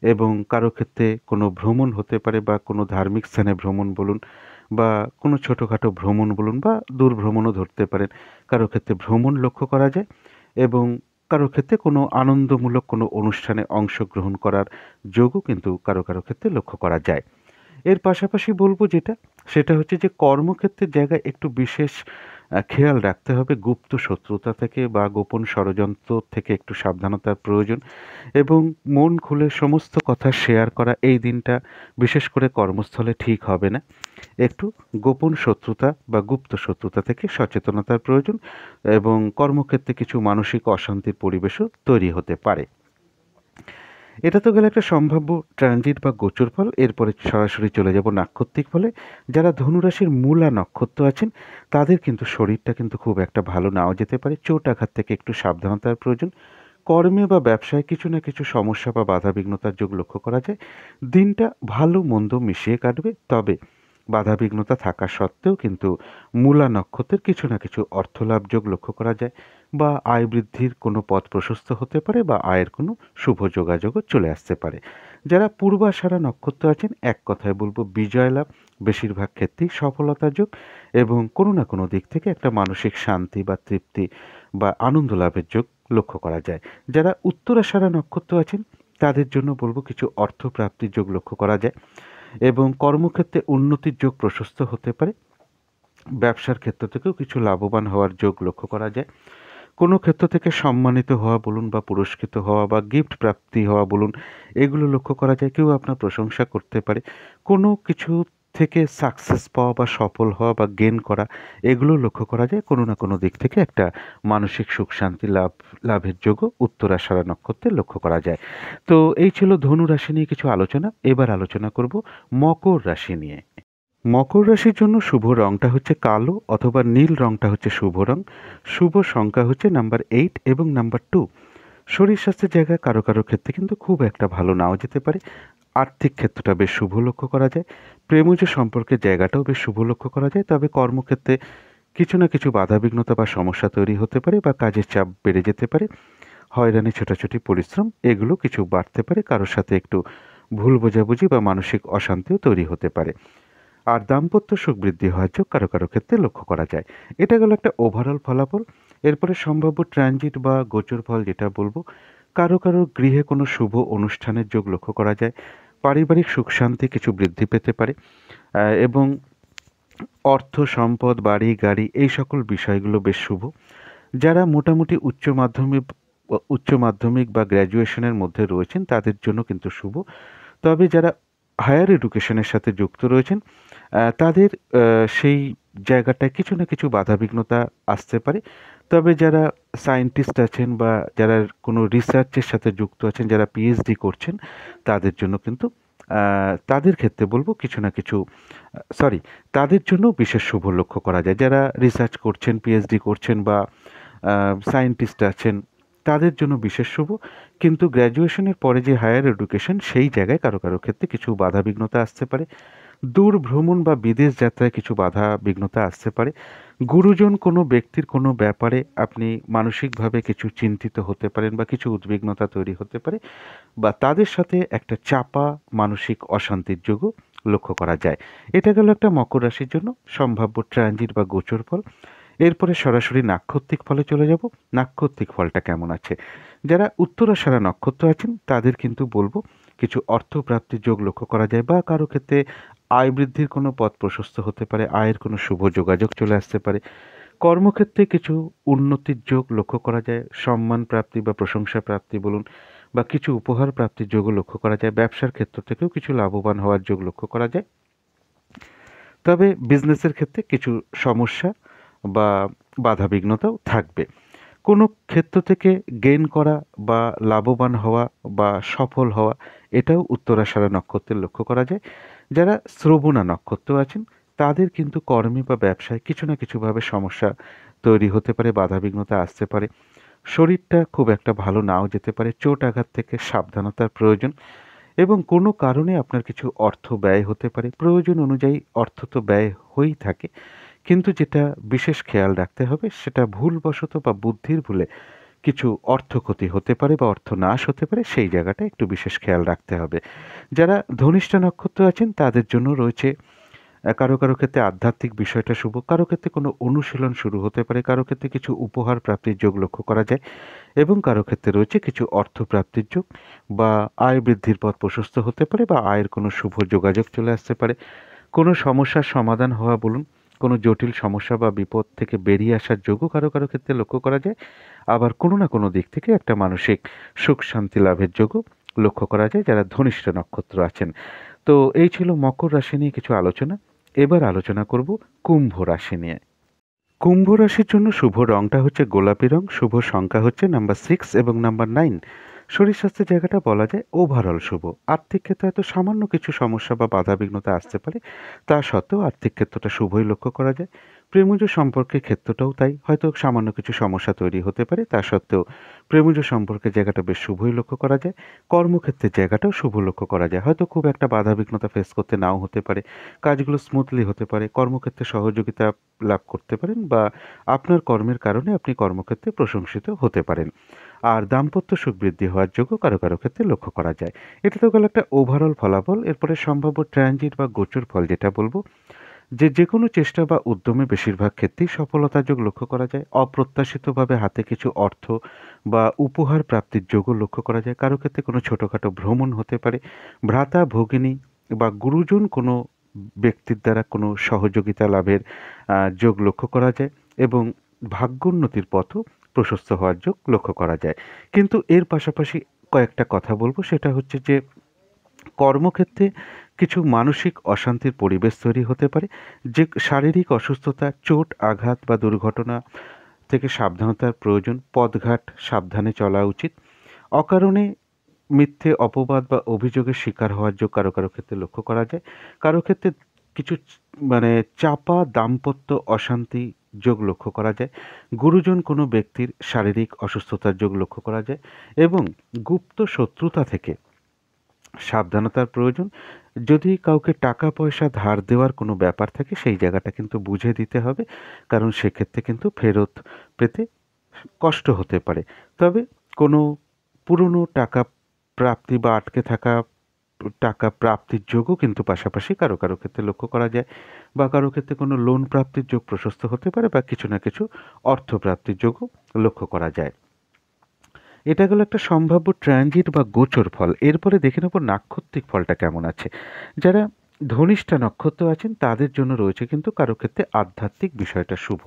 এবং কারো ক্ষেত্রে কোনো ভ্রমণ হতে পারে বা কোনো ধার্মিক স্থানে ভ্রমণ বলুন বা কোনো ছোটোখাটো ভ্রমণ বলুন বা দূর ভ্রমণও ধরতে পারেন। কারো ক্ষেত্রে ভ্রমণ লক্ষ্য করা যায় এবং কারো ক্ষেত্রে কোনো আনন্দমূলক কোনো অনুষ্ঠানে অংশগ্রহণ করার যোগও কিন্তু কারো কারো ক্ষেত্রে লক্ষ্য করা যায়। এর পাশাপাশি বলবো যেটা, সেটা হচ্ছে যে কর্মক্ষেত্রের জায়গায় একটু বিশেষ খেয়াল রাখতে হবে। গুপ্ত শত্রুতা থেকে বা গোপন ষড়যন্ত্র থেকে একটু সাবধানতার প্রয়োজন এবং মন খুলে সমস্ত কথা শেয়ার করা এই দিনটা বিশেষ করে কর্মস্থলে ঠিক হবে না। একটু গোপন শত্রুতা বা গুপ্ত শত্রুতা থেকে সচেতনতার প্রয়োজন এবং কর্মক্ষেত্রে কিছু মানসিক অশান্তির পরিবেশও তৈরি হতে পারে। এটা তো গেল একটা সম্ভাব্য ট্রানজিট বা গোচর ফল। এরপরে সরাসরি চলে যাব নাক্ষত্রিক ফলে। যারা ধনুরাশির মূলা নক্ষত্র আছেন তাদের কিন্তু শরীরটা কিন্তু খুব একটা ভালো নাও যেতে পারে। চোট আঘাত থেকে একটু সাবধানতার প্রয়োজন। কর্মে বা ব্যবসায় কিছু না কিছু সমস্যা বা বাধাবিঘ্নতার যোগ লক্ষ্য করা যায়। দিনটা ভালো মন্দ মিশিয়ে কাটবে, তবে বাধাবিঘ্নতা থাকা সত্ত্বেও কিন্তু মূলা নক্ষত্রের কিছু না কিছু অর্থলাভ যোগ লক্ষ্য করা যায় বা আয় বৃদ্ধির কোনো পথ প্রশস্ত হতে পারে বা আয়ের কোনো শুভ যোগাযোগও চলে আসতে পারে। যারা পূর্বাষাঢ়া নক্ষত্র আছেন এক কথায় বলবো বিজয় লাভ, বেশিরভাগ ক্ষেত্রেই সফলতার যোগ এবং কোনো না কোনো দিক থেকে একটা মানসিক শান্তি বা তৃপ্তি বা আনন্দ লাভের যোগ লক্ষ্য করা যায়। যারা উত্তরাষাঢ়া নক্ষত্র আছেন তাদের জন্য বলবো কিছু অর্থপ্রাপ্তির যোগ লক্ষ্য করা যায় এবং কর্মক্ষেত্রে উন্নতির যোগ প্রশস্ত হতে পারে। ব্যবসার ক্ষেত্র থেকেও কিছু লাভবান হওয়ার যোগ লক্ষ্য করা যায়। কোনো ক্ষেত্র থেকে সম্মানিত হওয়া বলুন বা পুরস্কৃত হওয়া বা গিফট প্রাপ্তি হওয়া বলুন, এগুলো লক্ষ্য করা যায়। কেউ আপনার প্রশংসা করতে পারে। কোনো কিছু থেকে সাকসেস পাওয়া বা সফল হওয়া বা গেইন করা, এগুলো লক্ষ্য করা যায়। কোনো না কোনো দিক থেকে একটা মানসিক সুখ শান্তি লাভের যোগও উত্তরাষাঢ়া নক্ষত্রে লক্ষ্য করা যায়। তো এই ছিল ধনু রাশি নিয়ে কিছু আলোচনা। এবার আলোচনা করব মকর রাশি নিয়ে। মকর রাশির জন্য শুভ রংটা হচ্ছে কালো অথবা নীল রংটা হচ্ছে শুভ রং। শুভ সংখ্যা হচ্ছে নাম্বার 8 এবং নাম্বার 2। শরীর স্বাস্থ্যের জায়গায় কারো কারো ক্ষেত্রে কিন্তু খুব একটা ভালো নাও যেতে পারে। আর্থিক ক্ষেত্রটা বেশ শুভ লক্ষ্য করা যায়। প্রেমজ সম্পর্কের জায়গাটাও বেশ শুভ লক্ষ্য করা যায়। তবে কর্মক্ষেত্রে কিছু না কিছু বাধাবিঘ্নতা বা সমস্যা তৈরি হতে পারে বা কাজের চাপ বেড়ে যেতে পারে। হয়রানি ছোটাছুটি পরিশ্রম এগুলো কিছু বাড়তে পারে। কারোর সাথে একটু ভুল বোঝাবুঝি বা মানসিক অশান্তিও তৈরি হতে পারে। আর দাম্পত্য সুখ বৃদ্ধি হওয়ার যোগ কারো কারো ক্ষেত্রে লক্ষ্য করা যায়। এটা গেল একটা ওভারঅল ফলাফল। এরপরে সম্ভাব্য ট্রানজিট বা গোচর ফল যেটা বলবো, কারো কারো গৃহে কোনো শুভ অনুষ্ঠানের যোগ লক্ষ্য করা যায়। পারিবারিক সুখ শান্তি কিছু বৃদ্ধি পেতে পারে এবং অর্থ সম্পদ বাড়ি গাড়ি এই সকল বিষয়গুলো বেশ শুভ। যারা মোটামুটি উচ্চ মাধ্যমিক বা গ্র্যাজুয়েশনের মধ্যে রয়েছেন তাদের জন্য কিন্তু শুভ। তবে যারা হায়ার এডুকেশনের সাথে যুক্ত রয়েছেন তাদের সেই জায়গাটায় কিছু না কিছু বাধাবিঘ্নতা আসতে পারে। তবে যারা সায়েন্টিস্ট আছেন বা যারা কোনো রিসার্চের সাথে যুক্ত আছেন, যারা পিএইচডি করছেন তাদের জন্য কিন্তু তাদের ক্ষেত্রে বলবো কিছু না কিছু তাদের জন্য বিশেষ শুভ লক্ষ্য করা যায়। যারা রিসার্চ করছেন, পিএইচডি করছেন বা সায়েন্টিস্ট আছেন তাদের জন্য বিশেষ শুভ। কিন্তু গ্র্যাজুয়েশনের পরে যে হায়ার এডুকেশন সেই জায়গায় কারো কারো ক্ষেত্রে কিছু বাধাবিঘ্নতা আসতে পারে। দূর ভ্রমণ বা বিদেশ যাত্রায় কিছু বাধা বিঘ্নতা আসতে পারে। গুরুজন কোনো ব্যক্তির কোনো ব্যাপারে আপনি মানসিকভাবে কিছু চিন্তিত হতে পারেন বা কিছু উদ্বিগ্নতা তৈরি হতে পারে বা তাদের সাথে একটা চাপা মানসিক অশান্তির যোগও লক্ষ্য করা যায়। এটা গেল একটা মকর রাশির জন্য সম্ভাব্য ট্রানজিট বা গোচর ফল। এরপরে সরাসরি নাক্ষত্রিক ফলে চলে যাব। নাক্ষত্রিক ফলটা কেমন আছে? যারা উত্তরাষাঢ়া নক্ষত্র আছেন তাদের কিন্তু বলবো কিছু অর্থপ্রাপ্তির যোগ লক্ষ্য করা যায় বা কারো ক্ষেত্রে আয় বৃদ্ধির কোনো পথ প্রশস্ত হতে পারে, আয়ের কোনো শুভ যোগাযোগ চলে আসতে পারে। কর্মক্ষেত্রে কিছু উন্নতির যোগ লক্ষ্য করা যায়, সম্মান প্রাপ্তি বা প্রশংসা প্রাপ্তি বলুন বা কিছু উপহার প্রাপ্তির যোগও লক্ষ্য করা যায়। ব্যবসার ক্ষেত্র থেকেও কিছু লাভবান হওয়ার যোগ লক্ষ্য করা যায়। তবে বিজনেসের ক্ষেত্রে কিছু সমস্যা বা বাধাবিঘ্নতাও থাকবে। কোনো ক্ষেত্র থেকে গেইন করা বা লাভবান হওয়া বা সফল হওয়া এটাও উত্তরাষাঢ়া নক্ষত্রের লক্ষ্য করা যায়। যারা শ্রবণা নক্ষত্র আছেন তাদের কিন্তু কর্মে বা ব্যবসায় কিছু না কিছুভাবে সমস্যা তৈরি হতে পারে, বাধাবিঘ্নতা আসতে পারে। শরীরটা খুব একটা ভালো নাও যেতে পারে, চোট আঘাত থেকে সাবধানতার প্রয়োজন এবং কোনো কারণে আপনার কিছু অর্থ ব্যয় হতে পারে। প্রয়োজন অনুযায়ী অর্থ তো ব্যয় হয়েই থাকে, কিন্তু যেটা বিশেষ খেয়াল রাখতে হবে সেটা ভুলবশত বা বুদ্ধির ভুলে কিছু অর্থ ক্ষতি হতে পারে বা অর্থ নাশ হতে পারে, সেই জায়গাটা একটু বিশেষ খেয়াল রাখতে হবে। যারা ধনিষ্ঠা নক্ষত্র আছেন তাদের জন্য রয়েছে কারো কারো ক্ষেত্রে আধ্যাত্মিক বিষয়টা শুভ, কারো ক্ষেত্রে কোনো অনুশীলন শুরু হতে পারে, কারো ক্ষেত্রে কিছু উপহার প্রাপ্তির যোগ লক্ষ্য করা যায় এবং কারো ক্ষেত্রে রয়েছে কিছু অর্থ প্রাপ্তির যোগ বা আয় বৃদ্ধির পথ প্রশস্ত হতে পারে বা আয়ের কোনো শুভ যোগাযোগ চলে আসতে পারে। কোনো সমস্যার সমাধান হওয়া বলুন, কোনো জটিল সমস্যা বা বিপদ থেকে বেরিয়ে আসার যোগও কারো কারো ক্ষেত্রে লক্ষ্য করা যায়। আবার কোনো না কোনো দিক থেকে একটা মানসিক সুখ শান্তি লাভের যোগও লক্ষ্য করা যায় যারা ধনিষ্ঠা নক্ষত্র আছেন। তো এই ছিল মকর রাশি নিয়ে কিছু আলোচনা। এবার আলোচনা করব কুম্ভ রাশি নিয়ে। কুম্ভ রাশির জন্য শুভ রংটা হচ্ছে গোলাপি রং, শুভ সংখ্যা হচ্ছে নাম্বার 6 এবং নাম্বার 9। শরীর স্বাস্থ্যের জায়গাটা বলা যায় ওভারঅল শুভ। আর্থিক ক্ষেত্রে হয়তো সামান্য কিছু সমস্যা বা বাধাবিঘ্নতা আসতে পারে, তা সত্ত্বেও আর্থিক ক্ষেত্রটা শুভই লক্ষ্য করা যায়। প্রেমজ সম্পর্কের ক্ষেত্রটাও তাই, হয়তো সামান্য কিছু সমস্যা তৈরি হতে পারে, তা সত্ত্বেও প্রেমজ সম্পর্কের জায়গাটা বেশ শুভই লক্ষ্য করা যায়। কর্মক্ষেত্রের জায়গাটাও শুভ লক্ষ্য করা যায়, হয়তো খুব একটা বাধাবিঘ্নতা ফেস করতে নাও হতে পারে, কাজগুলো স্মুথলি হতে পারে, কর্মক্ষেত্রে সহযোগিতা লাভ করতে পারেন বা আপনার কর্মের কারণে আপনি কর্মক্ষেত্রে প্রশংসিত হতে পারেন। আর দাম্পত্য সুখ বৃদ্ধি হওয়ার যোগ্য কারো কারো ক্ষেত্রে লক্ষ্য করা যায়। এটা তো গেল একটা ওভারঅল ফলাফল। এরপরে সম্ভাব্য ট্রানজিট বা গোচর ফল যেটা বলবো, যে কোনো চেষ্টা বা উদ্যমে বেশিরভাগ ক্ষেত্রেই সফলতার যোগ লক্ষ্য করা যায়। অপ্রত্যাশিতভাবে হাতে কিছু অর্থ বা উপহার প্রাপ্তির যোগও লক্ষ্য করা যায়। কারো ক্ষেত্রে কোনো ছোটোখাটো ভ্রমণ হতে পারে, ভ্রাতা ভগিনী বা গুরুজন কোনো ব্যক্তির দ্বারা কোনো সহযোগিতা লাভের যোগ লক্ষ্য করা যায় এবং ভাগ্যোন্নতির পথও প্রশস্ত হওয়ার যোগ লক্ষ্য করা যায়। কিন্তু এর পাশাপাশি কয়েকটা কথা বলবো, সেটা হচ্ছে যে কর্মক্ষেত্রে কিছু মানসিক অশান্তির পরিবেশ তৈরি হতে পারে, যে শারীরিক অসুস্থতা, চোট আঘাত বা দুর্ঘটনা থেকে সাবধানতার প্রয়োজন। পথঘাট সাবধানে চলা উচিত। অকারণে মিথ্যে অপবাদ বা অভিযোগের শিকার হওয়ার যোগ কারো কারো ক্ষেত্রে লক্ষ্য করা যায়। কারো ক্ষেত্রে কিছু মানে চাপা দাম্পত্য অশান্তি যোগ লক্ষ্য করা যায়। গুরুজন কোনো ব্যক্তির শারীরিক অসুস্থতার যোগ লক্ষ্য করা যায় এবং গুপ্ত শত্রুতা থেকে সাবধানতার প্রয়োজন। যদি কাউকে টাকা পয়সা ধার দেওয়ার কোনো ব্যাপার থাকে সেই জায়গাটা কিন্তু বুঝে দিতে হবে, কারণ সেক্ষেত্রে কিন্তু ফেরত পেতে কষ্ট হতে পারে। তবে কোনো পুরনো টাকা প্রাপ্তি বা আটকে থাকা টাকা প্রাপ্তির যোগও কিন্তু পাশাপাশি কারো কারো ক্ষেত্রে লক্ষ্য করা যায় বা কারো ক্ষেত্রে কোনো লোন প্রাপ্তির যোগ প্রশস্ত হতে পারে বা কিছু না কিছু অর্থ প্রাপ্তির যোগও লক্ষ্য করা যায়। এটা গেল একটা সম্ভাব্য ট্রানজিট বা গোচর ফল। এরপরে দেখে নেব নাক্ষত্রিক ফলটা কেমন আছে। যারা ধনিষ্ঠা নক্ষত্র আছেন তাদের জন্য রয়েছে কিন্তু কারো ক্ষেত্রে আধ্যাত্মিক বিষয়টা শুভ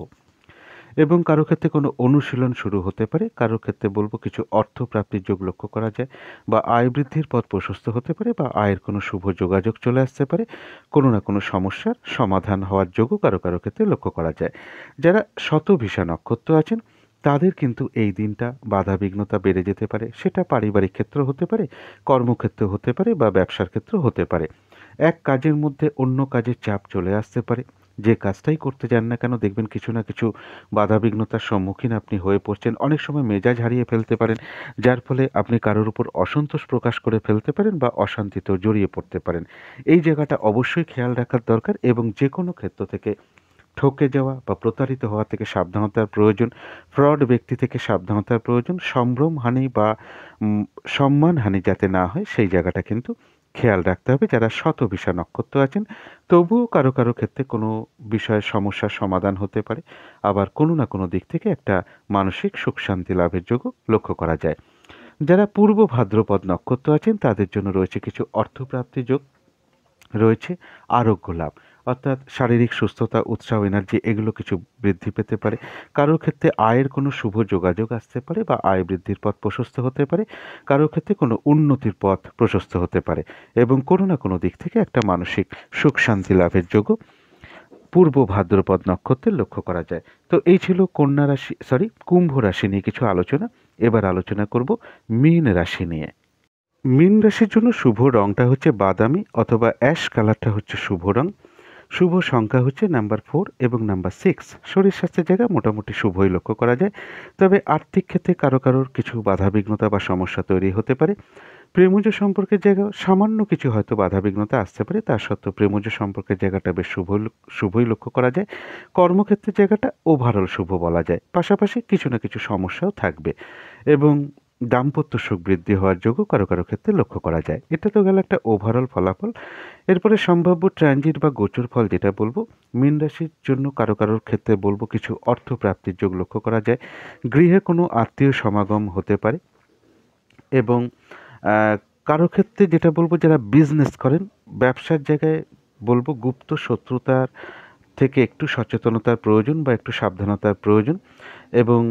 এবং কারো ক্ষেত্রে কোনো অনুশীলন শুরু হতে পারে, কারো ক্ষেত্রে বলবো কিছু অর্থ প্রাপ্তির যোগ লক্ষ্য করা যায় বা আয় বৃদ্ধির পথ প্রশস্ত হতে পারে বা আয়ের কোনো শুভ যোগাযোগ চলে আসতে পারে। কোনো না কোনো সমস্যার সমাধান হওয়ার যোগও কারো কারো ক্ষেত্রে লক্ষ্য করা যায়। যারা শতভিষা নক্ষত্র আছেন তাদের কিন্তু এই দিনটা বাধাবিঘ্নতা বেড়ে যেতে পারে, সেটা পারিবারিক ক্ষেত্র হতে পারে, কর্মক্ষেত্র হতে পারে বা ব্যবসার ক্ষেত্র হতে পারে। এক কাজের মধ্যে অন্য কাজের চাপ চলে আসতে পারে। যে কাজটাই করতে যান না কেন দেখবেন কিছু না কিছু বাধাবিঘ্নতার সম্মুখীন আপনি হয়ে পড়ছেন। অনেক সময় মেজাজ হারিয়ে ফেলতে পারেন, যার ফলে আপনি কারোর উপর অসন্তোষ প্রকাশ করে ফেলতে পারেন বা অশান্তিতেও জড়িয়ে পড়তে পারেন। এই জায়গাটা অবশ্যই খেয়াল রাখার দরকার এবং যে কোনো ক্ষেত্র থেকে ঠকে যাওয়া বা প্রতারিত হওয়া থেকে সাবধানতার প্রয়োজন। ফ্রড ব্যক্তি থেকে সাবধানতার প্রয়োজন। সম্ভ্রমহানি বা সম্মানহানি যাতে না হয় সেই জায়গাটা কিন্তু খেয়াল রাখতে হবে। যারা শতভিষা নক্ষত্র আছেন তবুও কারো কারো ক্ষেত্রে কোনো বিষয়ের সমস্যার সমাধান হতে পারে, আবার কোনো না কোনো দিক থেকে একটা মানসিক সুখ শান্তি লাভের যোগও লক্ষ্য করা যায়। যারা পূর্ব ভাদ্রপদ নক্ষত্র আছেন তাদের জন্য রয়েছে কিছু অর্থপ্রাপ্তি যোগ, রয়েছে আরোগ্য লাভ। অর্থাৎ শারীরিক সুস্থতা, উৎসাহ, এনার্জি এগুলো কিছু বৃদ্ধি পেতে পারে। কারোর ক্ষেত্রে আয়ের কোনো শুভ যোগাযোগ আসতে পারে বা আয় বৃদ্ধির পথ প্রশস্ত হতে পারে। কারোর ক্ষেত্রে কোনো উন্নতির পথ প্রশস্ত হতে পারে এবং কোনো না কোনো দিক থেকে একটা মানসিক সুখ শান্তি লাভের যোগও পূর্ব ভাদ্রপদ নক্ষত্রের লক্ষ্য করা যায়। তো এই ছিল কুম্ভ রাশি নিয়ে কিছু আলোচনা। এবার আলোচনা করব মীন রাশি নিয়ে। মীন রাশির জন্য শুভ রংটা হচ্ছে বাদামি অথবা অ্যাশ কালারটা হচ্ছে শুভ রং। শুভ সংখ্যা হচ্ছে নাম্বার 4 এবং নাম্বার 6। শরীর স্বাস্থ্যের জায়গায় মোটামুটি শুভই লক্ষ্য করা যায়। তবে আর্থিক ক্ষেত্রে কারোর কিছু বাধাবিঘ্নতা বা সমস্যা তৈরি হতে পারে। প্রেমজ সম্পর্কের জায়গায় সামান্য কিছু হয়তো বাধাবিঘ্নতা আসতে পারে, তা সত্ত্বেও প্রেমজ সম্পর্কের জায়গাটা বেশ শুভই লক্ষ্য করা যায়। কর্মক্ষেত্রের জায়গাটা ওভারঅল শুভ বলা যায়। পাশাপাশি কিছু না কিছু সমস্যাও থাকবে এবং দাম্পত্য সুখ বৃদ্ধি হওয়ার যোগও কারো ক্ষেত্রে লক্ষ্য করা যায়। এটা তো গেল একটা ওভারঅল ফলাফল। এরপরে সম্ভাব্য ট্রানজিট বা গোচর ফল যেটা বলবো, মীন রাশির জন্য কারোর ক্ষেত্রে বলবো কিছু অর্থ প্রাপ্তির যোগ লক্ষ্য করা যায়। গৃহে কোনো আত্মীয় সমাগম হতে পারে এবং কারো ক্ষেত্রে যেটা বলবো, যারা বিজনেস করেন, ব্যবসার জায়গায় বলবো গুপ্ত শত্রুতার থেকে একটু সচেতনতার প্রয়োজন বা একটু সাবধানতার প্রয়োজন এবং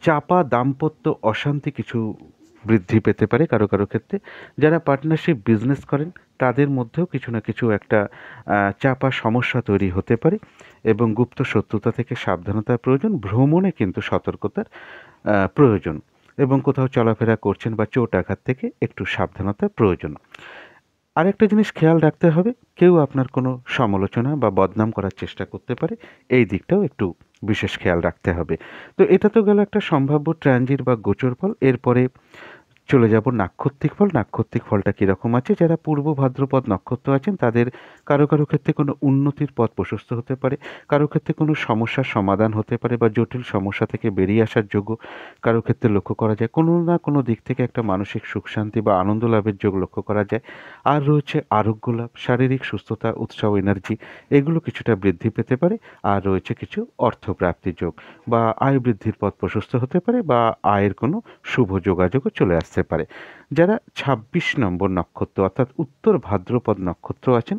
চাপা দাম্পত্য অশান্তি কিছু বৃদ্ধি পেতে পারে কারো ক্ষেত্রে। যারা পার্টনারশিপ বিজনেস করেন তাদের মধ্যেও কিছু না কিছু একটা চাপা সমস্যা তৈরি হতে পারে এবং গুপ্ত শত্রুতা থেকে সাবধানতার প্রয়োজন। ভ্রমণে কিন্তু সতর্কতার প্রয়োজন এবং কোথাও চলাফেরা করছেন বা চোট আঘাত থেকে একটু সাবধানতার প্রয়োজন। আরেকটা জিনিস খেয়াল রাখতে হবে, কেউ আপনার কোনো সমালোচনা বা বদনাম করার চেষ্টা করতে পারে, এই দিকটাও একটু বিশেষ খেয়াল রাখতে হবে। তো এটা তো গেল একটা সম্ভাব্য ট্রানজিট বা গোচর ফল। এরপরে চলে যাব নাক্ষত্রিক ফল। নাক্ষত্রিক ফলটা কীরকম আছে? যারা পূর্ব ভাদ্রপদ নক্ষত্র আছেন তাদের কারো ক্ষেত্রে কোনো উন্নতির পথ প্রশস্ত হতে পারে, কারো ক্ষেত্রে কোনো সমস্যার সমাধান হতে পারে বা জটিল সমস্যা থেকে বেরিয়ে আসার যোগ্য কারো ক্ষেত্রে লক্ষ্য করা যায়। কোনো না কোনো দিক থেকে একটা মানসিক সুখ শান্তি বা আনন্দ লাভের যোগ লক্ষ্য করা যায়। আর রয়েছে আরোগ্য লাভ, শারীরিক সুস্থতা, উৎসাহ, এনার্জি এগুলো কিছুটা বৃদ্ধি পেতে পারে। আর রয়েছে কিছু অর্থপ্রাপ্তির যোগ বা আয় বৃদ্ধির পথ প্রশস্ত হতে পারে বা আয়ের কোনো শুভ যোগাযোগও চলে আসতে পারে। যারা ২৬ নম্বর নক্ষত্র অর্থাৎ উত্তর ভাদ্রপদ নক্ষত্র আছেন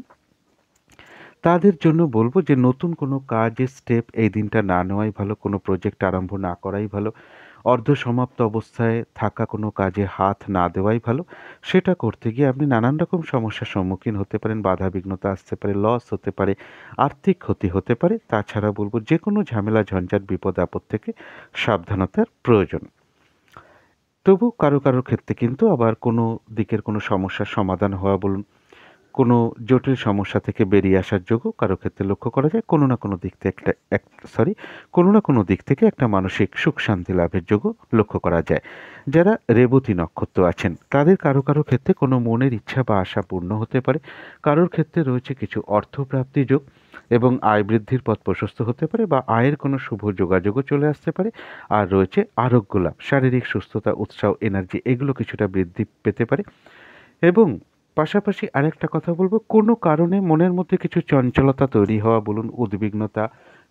তাদের জন্য বলবো যে নতুন কোনো কাজের স্টেপ এই দিনটা না নেওয়াই ভালো, কোনো প্রজেক্ট আরম্ভ না করাই ভালো, অর্ধসমাপ্ত অবস্থায় থাকা কোনো কাজে হাত না দেওয়াই ভালো। সেটা করতে গিয়ে আপনি নানান রকম সমস্যার সম্মুখীন হতে পারেন, বাধা বিঘ্নতা আসতে পারে, লস হতে পারে, আর্থিক ক্ষতি হতে পারে। তাছাড়া বলবো যে কোনো ঝামেলা ঝঞ্ঝাট বিপদ আপদ থেকে সাবধানতার প্রয়োজন। তবু কারোর ক্ষেত্রে কিন্তু আবার কোনো দিকের কোনো সমস্যার সমাধান হওয়া বলুন, কোনো জটিল সমস্যা থেকে বেরিয়ে আসার যোগও কারো ক্ষেত্রে লক্ষ্য করা যায়। কোনো না কোনো দিক থেকে কোনো না কোনো দিক থেকে একটা মানসিক সুখ শান্তি লাভের যোগও লক্ষ্য করা যায়। যারা রেবতী নক্ষত্র আছেন তাদের কারো ক্ষেত্রে কোনো মনের ইচ্ছা বা আশা পূর্ণ হতে পারে। কারোর ক্ষেত্রে রয়েছে কিছু অর্থপ্রাপ্তি যোগ এবং আয় বৃদ্ধির পথ প্রশস্ত হতে পারে বা আয়ের কোনো শুভ যোগাযোগও চলে আসতে পারে। আর রয়েছে আরোগ্য লাভ, শারীরিক সুস্থতা, উৎসাহ, এনার্জি এগুলো কিছুটা বৃদ্ধি পেতে পারে এবং পাশাপাশি আরেকটা কথা বলবো, কোনো কারণে মনের মধ্যে কিছু চঞ্চলতা তৈরি হওয়া বলুন, উদ্বিগ্নতা,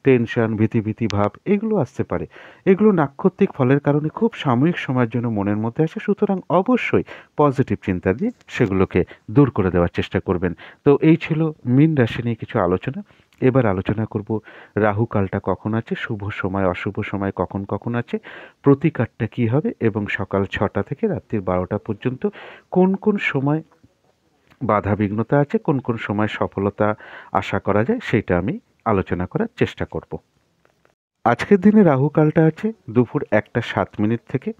টেনশন, ভীতি ভাব এগুলো আসতে পারে। এগুলো নাক্ষত্রিক ফলের কারণে খুব সাময়িক সময়ের জন্য মনের মধ্যে আসে, সুতরাং অবশ্যই পজিটিভ চিন্তা দিয়ে সেগুলোকে দূর করে দেওয়ার চেষ্টা করবেন। তো এই ছিল মীন রাশি নিয়ে কিছু আলোচনা। এবার আলোচনা করব রাহু কালটা কখন আছে, শুভ সময় অশুভ সময় কখন আছে, প্রতিকারটা কী হবে এবং সকাল 6টা থেকে রাত্রি 12টা পর্যন্ত কোন সময় বাধা বিঘ্নতা আছে, কোন সময় সফলতা আশা করা যায় সেইটা আমি আলোচনা করার চেষ্টা করব। আজকের দিনে রাহু কালটা আছে দুপুর 1টা 7 মিনিট থেকে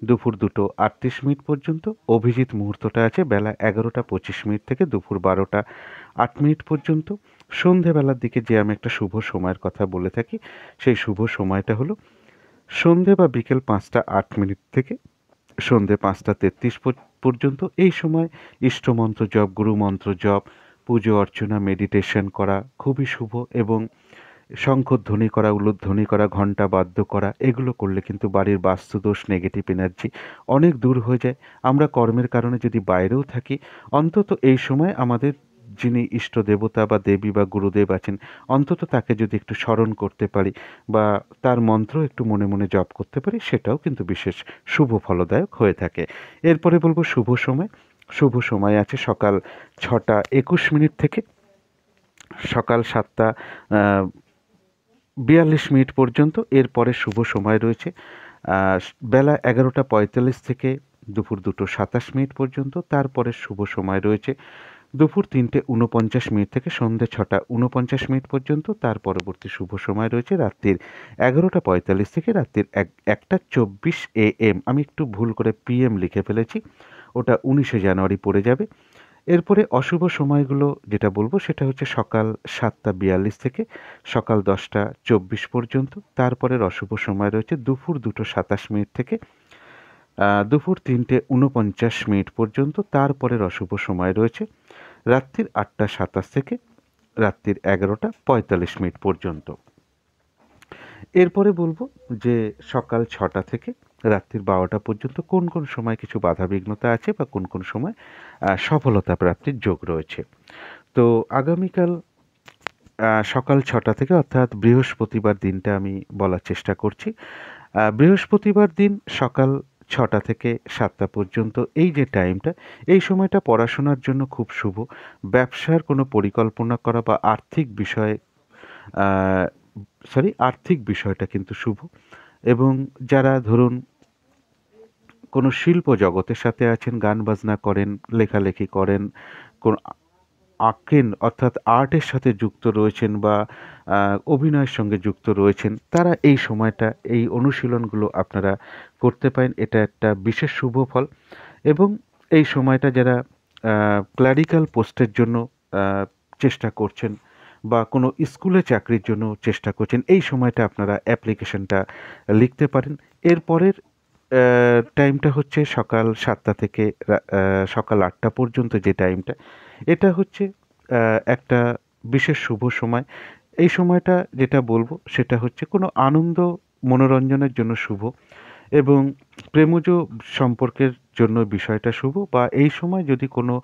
দুপুর 2টো 38 মিনিট পর্যন্ত। অভিজিৎ মুহূর্তটা আছে বেলা 11টা 25 মিনিট থেকে দুপুর 12টা 8 মিনিট পর্যন্ত। সন্ধেবেলার দিকে যে আমি একটা শুভ সময়ের কথা বলে থাকি, সেই শুভ সময়টা হলো সন্ধে বা বিকেল 5টা 8 মিনিট থেকে সন্ধে 5টা 33 পর্যন্ত। এই সময় ইষ্টমন্ত্র জপ, গুরুমন্ত্র জপ, পুজো অর্চনা, মেডিটেশন করা খুবই শুভ এবং শঙ্খধ্বনি করা, উলুধ্বনি করা, ঘণ্টা বাদ্য করা এগুলো করলে কিন্তু বাড়ির বাস্তুদোষ, নেগেটিভ এনার্জি অনেক দূর হয়ে যায়। আমরা কর্মের কারণে যদি বাইরেও থাকি, অন্তত এই সময় আমাদের যিনি ইষ্ট দেবতা বা দেবী বা গুরুদেব আছেন অন্তত তাকে যদি একটু স্মরণ করতে পারি বা তার মন্ত্র একটু মনে মনে জপ করতে পারি, সেটাও কিন্তু বিশেষ শুভ ফলদায়ক হয়ে থাকে। এরপরে বলবো শুভ সময়। শুভ সময় আছে সকাল 6টা 21 মিনিট থেকে সকাল 7:42 পর্যন্ত। এরপরে শুভ সময় রয়েছে বেলা 11:45 থেকে দুপুর 2:27 পর্যন্ত। তারপরে শুভ সময় রয়েছে দুপুর 3:49 থেকে সন্ধ্যে 6:49 পর্যন্ত। তার পরবর্তী শুভ সময় রয়েছে রাত্রির 11:45 থেকে রাত্রির 1:24 AM। আমি একটু ভুল করে PM লিখে ফেলেছি, ওটা 19শে জানুয়ারি পড়ে যাবে। এরপরে অশুভ সময়গুলো যেটা বলবো সেটা হচ্ছে সকাল 7:42 থেকে সকাল 10:24 পর্যন্ত। তারপরের অশুভ সময় রয়েছে দুপুর 2:27 থেকে দুপুর 3:49 পর্যন্ত। তারপরের অশুভ সময় রয়েছে রাত্রির 8:27 থেকে রাত্রির 11:45 পর্যন্ত। এরপরে বলবো যে সকাল 6টা থেকে রাত্রির 12টা পর্যন্ত কোন কোন সময় কিছু বাধাবিঘ্নতা আছে বা কোন কোন সময় সফলতা প্রাপ্তির যোগ রয়েছে। তো আগামীকাল সকাল 6টা থেকে অর্থাৎ বৃহস্পতিবার দিনটা আমি বলার চেষ্টা করছি। বৃহস্পতিবার দিন সকাল 6টা থেকে 7টা পর্যন্ত এই যে টাইমটা, এই সময়টা পড়াশোনার জন্য খুব শুভ। ব্যবসার কোনো পরিকল্পনা করা বা আর্থিক বিষয়টা কিন্তু শুভ। এবং যারা ধরুন কোনো শিল্প জগতের সাথে আছেন, গান বাজনা করেন, লেখালেখি করেন, কোন আঁকেন অর্থাৎ আর্টের সাথে যুক্ত রয়েছেন বা অভিনয়ের সঙ্গে যুক্ত রয়েছেন, তারা এই সময়টা এই অনুশীলনগুলো আপনারা করতে পারেন। এটা একটা বিশেষ শুভ ফল। এবং এই সময়টা যারা ক্লারিক্যাল পোস্টের জন্য চেষ্টা করছেন বা কোনো স্কুলে চাকরির জন্য চেষ্টা করছেন, এই সময়টা আপনারা অ্যাপ্লিকেশনটা লিখতে পারেন। এরপরের টাইমটা হচ্ছে সকাল 7টা থেকে সকাল 8টা পর্যন্ত যে টাইমটা, এটা হচ্ছে একটা বিশেষ শুভ সময়। এই সময়টা যেটা বলবো সেটা হচ্ছে কোনো আনন্দ মনোরঞ্জনের জন্য শুভ এবং প্রেমজ সম্পর্কের জন্য বিষয়টা শুভ। বা এই সময় যদি কোনো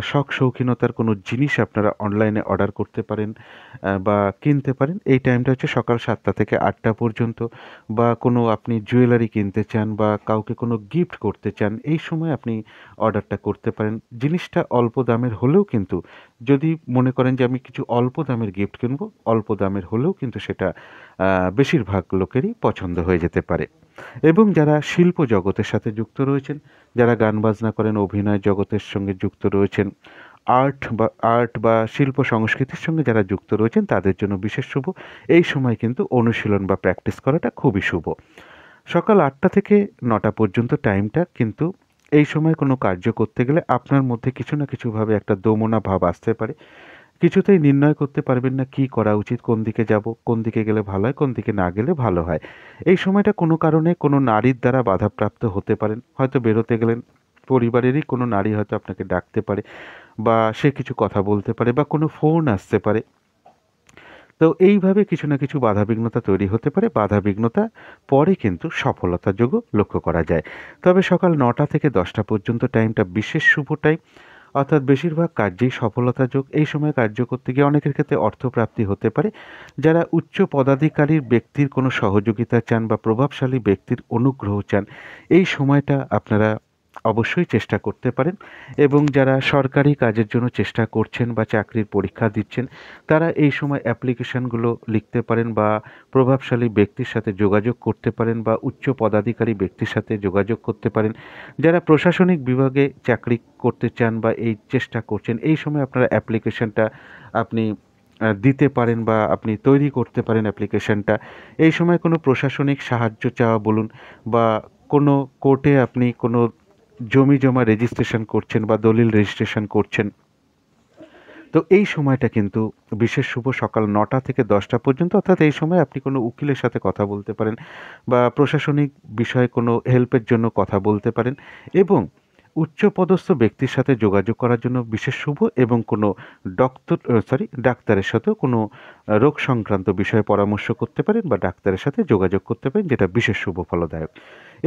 শখ শৌখিনতার কোনো জিনিস আপনারা অনলাইনে অর্ডার করতে পারেন বা কিনতে পারেন, এই টাইমটা হচ্ছে সকাল 7টা থেকে 8টা পর্যন্ত। বা কোনো আপনি জুয়েলারি কিনতে চান বা কাউকে কোনো গিফট করতে চান, এই সময় আপনি অর্ডারটা করতে পারেন। জিনিসটা অল্প দামের হলেও কিন্তু যদি মনে করেন যে আমি কিছু অল্প দামের গিফট কিনবো, অল্প দামের হলেও কিন্তু সেটা বেশিরভাগ লোকেরই পছন্দ হয়ে যেতে পারে। এবং যারা শিল্প জগতের সাথে যুক্ত রয়েছেন, যারা গান বাজনা করেন, অভিনয় জগতের সঙ্গে যুক্ত রয়েছেন, আর্ট বা শিল্প সংস্কৃতির সঙ্গে যারা যুক্ত রয়েছেন, তাদের জন্য বিশেষ শুভ। এই সময় কিন্তু অনুশীলন বা প্র্যাকটিস করাটা খুবই শুভ। সকাল 8টা থেকে 9টা পর্যন্ত টাইমটা কিন্তু এই সময় কোনো কার্য করতে গেলে আপনার মধ্যে কিছু না কিছুভাবে একটা দোমনা ভাব আসতে পারে। কিছুতেই নির্ণয় করতে পারবেন না কি করা উচিত, কোন দিকে যাব, কোন দিকে গেলে ভালো হয়, কোন দিকে না গেলে ভালো হয়। এই সময়টা কোনো কারণে কোনো নারীর দ্বারা বাধাপ্রাপ্ত হতে পারেন। হয়তো বেরোতে গেলেন, পরিবারেরই কোনো নারী হয়তো আপনাকে ডাকতে পারে বা সে কিছু কথা বলতে পারে বা কোনো ফোন আসতে পারে। তো এইভাবে কিছু না কিছু বাধাবিঘ্নতা তৈরি হতে পারে। বাধাবিঘ্নতা পরে কিন্তু সফলতার যোগও লক্ষ্য করা যায়। তবে সকাল 9টা থেকে 10টা পর্যন্ত টাইমটা বিশেষ শুভ টাইম, অর্থাৎ বেশিরভাগ কার্যেই সফলতা যোগ। এই সময় কার্য করতে গিয়ে অনেকের ক্ষেত্রে অর্থপ্রাপ্তি হতে পারে। যারা উচ্চ পদাধিকারীর ব্যক্তির কোনো সহযোগিতা চান বা প্রভাবশালী ব্যক্তির অনুগ্রহ চান, এই সময়টা আপনারা অবশ্যই চেষ্টা করতে পারেন। এবং যারা সরকারি কাজের জন্য চেষ্টা করছেন বা চাকরির পরীক্ষা দিচ্ছেন, তারা এই সময় অ্যাপ্লিকেশনগুলো লিখতে পারেন বা প্রভাবশালী ব্যক্তির সাথে যোগাযোগ করতে পারেন বা উচ্চ পদাধিকারী ব্যক্তির সাথে যোগাযোগ করতে পারেন। যারা প্রশাসনিক বিভাগে চাকরি করতে চান বা এই চেষ্টা করছেন, এই সময় আপনারা অ্যাপ্লিকেশনটা আপনি দিতে পারেন বা আপনি তৈরি করতে পারেন অ্যাপ্লিকেশনটা। এই সময় কোনো প্রশাসনিক সাহায্য চাওয়া বলুন বা কোনো কোর্টে আপনি কোনো জমি জমা রেজিস্ট্রেশন করছেন বা দলিল রেজিস্ট্রেশন করছেন, তো এই সময়টা কিন্তু বিশেষ শুভ সকাল 9টা থেকে 10টা পর্যন্ত। অর্থাৎ এই সময় আপনি কোনো উকিলের সাথে কথা বলতে পারেন বা প্রশাসনিক বিষয়ে কোনো হেল্পের জন্য কথা বলতে পারেন এবং উচ্চপদস্থ ব্যক্তির সাথে যোগাযোগ করার জন্য বিশেষ শুভ। এবং কোনো ডাক্তারের সাথেও কোনো রোগ সংক্রান্ত বিষয়ে পরামর্শ করতে পারেন বা ডাক্তারের সাথে যোগাযোগ করতে পারেন, যেটা বিশেষ শুভ ফলদায়ক।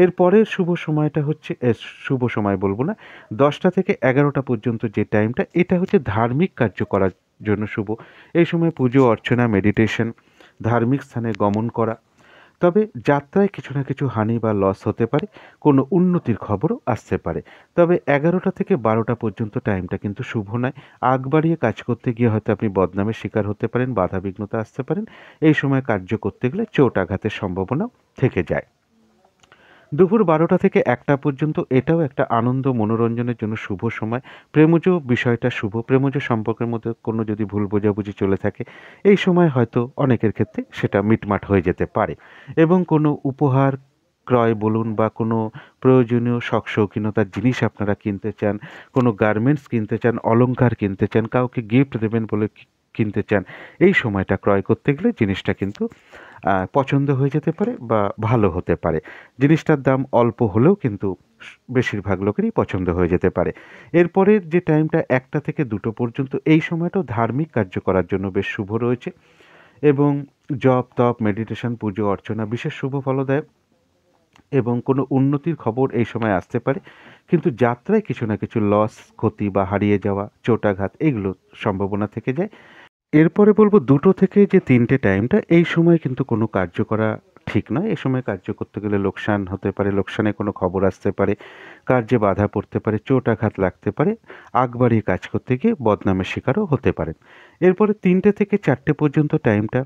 এরপরের শুভ সময়টা হচ্ছে শুভ সময় বলবো না, 10টা থেকে 11টা পর্যন্ত যে টাইমটা, এটা হচ্ছে ধার্মিক কার্য করার জন্য শুভ। এই সময় পুজো অর্চনা, মেডিটেশন, ধার্মিক স্থানে গমন করা, তবে যাত্রায় কিছু না কিছু হানি বা লস হতে পারে, কোনো উন্নতির খবরও আসতে পারে। তবে 11টা থেকে 12টা পর্যন্ত টাইমটা কিন্তু শুভ নয়। আগ বাড়িয়ে কাজ করতে গিয়ে হয়তো আপনি বদনামের শিকার হতে পারেন, বাধাবিঘ্নতা আসতে পারেন। এই সময় কার্য করতে গেলে চোট আঘাতের সম্ভাবনাও থেকে যায়। দুপুর 12টা থেকে 1টা পর্যন্ত এটাও একটা আনন্দ মনোরঞ্জনের জন্য শুভ সময়। প্রেমজ বিষয়টা শুভ। প্রেমজ সম্পর্কের মধ্যে কোনো যদি ভুল বোঝাবুঝি চলে থাকে, এই সময় হয়তো অনেকের ক্ষেত্রে সেটা মিটমাট হয়ে যেতে পারে। এবং কোনো উপহার ক্রয় বলুন বা কোনো প্রয়োজনীয় শখ শৌখিনতার জিনিস আপনারা কিনতে চান, কোনো গার্মেন্টস কিনতে চান, অলংকার কিনতে চান, কাউকে গিফট দেবেন বলে কিনতে চান, এই সময়টা ক্রয় করতে গেলে জিনিসটা কিন্তু পছন্দ হয়ে যেতে পারে বা ভালো হতে পারে। জিনিসটার দাম অল্প হলেও কিন্তু বেশিরভাগ লোকেরই পছন্দ হয়ে যেতে পারে। এরপরের যে টাইমটা 1টা থেকে 2টো পর্যন্ত, এই সময়টাও ধার্মিক কার্য করার জন্য বেশ শুভ রয়েছে এবং জপ, তপ, মেডিটেশন, পুজো অর্চনা বিশেষ শুভ ফলদায়ক এবং কোনো উন্নতির খবর এই সময় আসতে পারে। কিন্তু যাত্রায় কিছু না কিছু লস, ক্ষতি বা হারিয়ে যাওয়া, চোটাঘাত এগুলো সম্ভাবনা থেকে যায়। এরপরে বলব 2টো থেকে যে 3টে টাইমটা, এই সময় কিন্তু কোনো কার্য করা ঠিক নয়। এ সময় কার্য করতে গেলে লোকসান হতে পারে, লোকসানের কোনো খবর আসতে পারে, কার্যে বাধা পড়তে পারে, চোট আঘাত লাগতে পারে, আগ বাড়িয়ে কাজ করতে গিয়ে বদনামের শিকারও হতে পারেন। এরপরে 3টে থেকে 4টে পর্যন্ত টাইমটা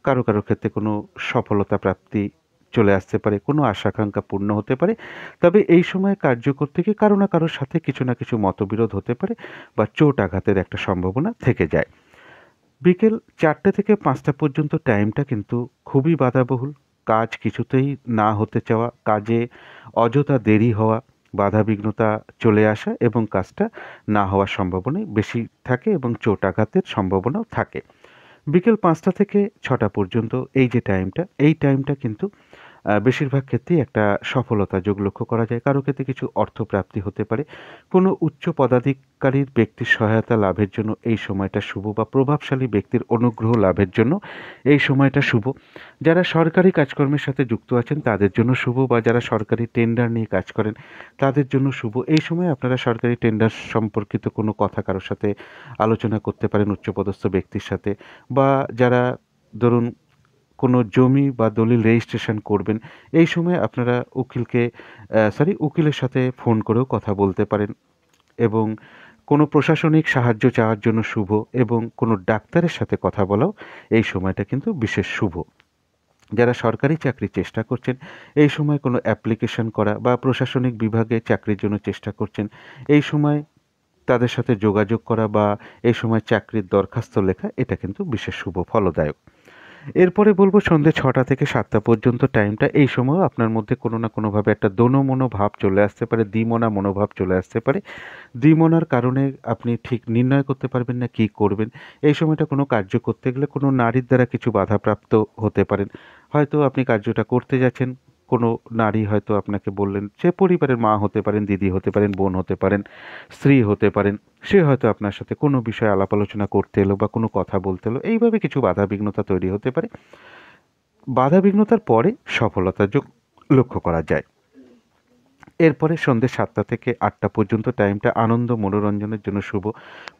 কারো কারো ক্ষেত্রে কোনো সফলতা প্রাপ্তি চলে আসতে পারে, কোনো আশা আকাঙ্ক্ষা পূর্ণ হতে পারে। তবে এই সময় কার্য করতে গিয়ে কারো না কারোর সাথে কিছু না কিছু মতবিরোধ হতে পারে বা চোট আঘাতের একটা সম্ভাবনা থেকে যায়। বিকেল 4টে থেকে 5টা পর্যন্ত টাইমটা কিন্তু খুবই বাধাবহুল। কাজ কিছুতেই না হতে চাওয়া, কাজে অযথা দেরি হওয়া, বাধাবিঘ্নতা চলে আসা এবং কাজটা না হওয়ার সম্ভাবনাই বেশি থাকে এবং চোট আঘাতের সম্ভাবনাও থাকে। বিকেল 5টা থেকে 6টা পর্যন্ত এই যে টাইমটা, এই টাইমটা কিন্তু বেশিরভাগ ক্ষেত্রেই একটা সফলতা যোগ লক্ষ্য করা যায়। কারো ক্ষেত্রে কিছু অর্থপ্রাপ্তি হতে পারে। কোনো উচ্চ পদাধিকারীর ব্যক্তির সহায়তা লাভের জন্য এই সময়টা শুভ বা প্রভাবশালী ব্যক্তির অনুগ্রহ লাভের জন্য এই সময়টা শুভ। যারা সরকারি কাজকর্মের সাথে যুক্ত আছেন তাদের জন্য শুভ বা যারা সরকারি টেন্ডার নিয়ে কাজ করেন তাদের জন্য শুভ। এই সময় আপনারা সরকারি টেন্ডার সম্পর্কিত কোনো কথা কারো সাথে আলোচনা করতে পারেন উচ্চপদস্থ ব্যক্তির সাথে বা যারা ধরুন কোনো জমি বা দলিল রেজিস্ট্রেশন করবেন, এই সময় আপনারা উকিলের সাথে ফোন করেও কথা বলতে পারেন এবং কোনো প্রশাসনিক সাহায্য চাওয়ার জন্য শুভ এবং কোনো ডাক্তারের সাথে কথা বলাও এই সময়টা কিন্তু বিশেষ শুভ। যারা সরকারি চাকরির চেষ্টা করছেন, এই সময় কোনো অ্যাপ্লিকেশন করা বা প্রশাসনিক বিভাগে চাকরির জন্য চেষ্টা করছেন, এই সময় তাদের সাথে যোগাযোগ করা বা এই সময় চাকরির দরখাস্ত লেখা, এটা কিন্তু বিশেষ শুভ ফলদায়ক। এরপরে বলব সন্ধ্যে 6টা থেকে 7টা পর্যন্ত টাইমটা, এই সময়ও আপনার মধ্যে কোনো না কোনোভাবে একটা দোনো-মোনো ভাব চলে আসতে পারে, দ্বিমনা মনোভাব চলে আসতে পারে। দ্বিমনার কারণে আপনি ঠিক নির্ণয় করতে পারবেন না কী করবেন। এই সময়টা কোনো কার্য করতে গেলে কোনো নারীর দ্বারা কিছু বাধাপ্রাপ্ত হতে পারেন। হয়তো আপনি কার্যটা করতে যাচ্ছেন, কোনো নারী হয়তো আপনাকে বললেন, সে পরিবারের মা হতে পারেন, দিদি হতে পারেন, বোন হতে পারেন, স্ত্রী হতে পারেন। সে হয়তো আপনার সাথে কোনো বিষয়ে আলাপ আলোচনা করতে এলো বা কোনো কথা বলতে এলো। এইভাবে কিছু বাধাবিঘ্নতা তৈরি হতে পারে। বাধাবিঘ্নতার পরে সফলতার যোগ লক্ষ্য করা যায়। এরপরে সন্ধ্যে 7টা থেকে 8টা পর্যন্ত টাইমটা আনন্দ মনোরঞ্জনের জন্য শুভ।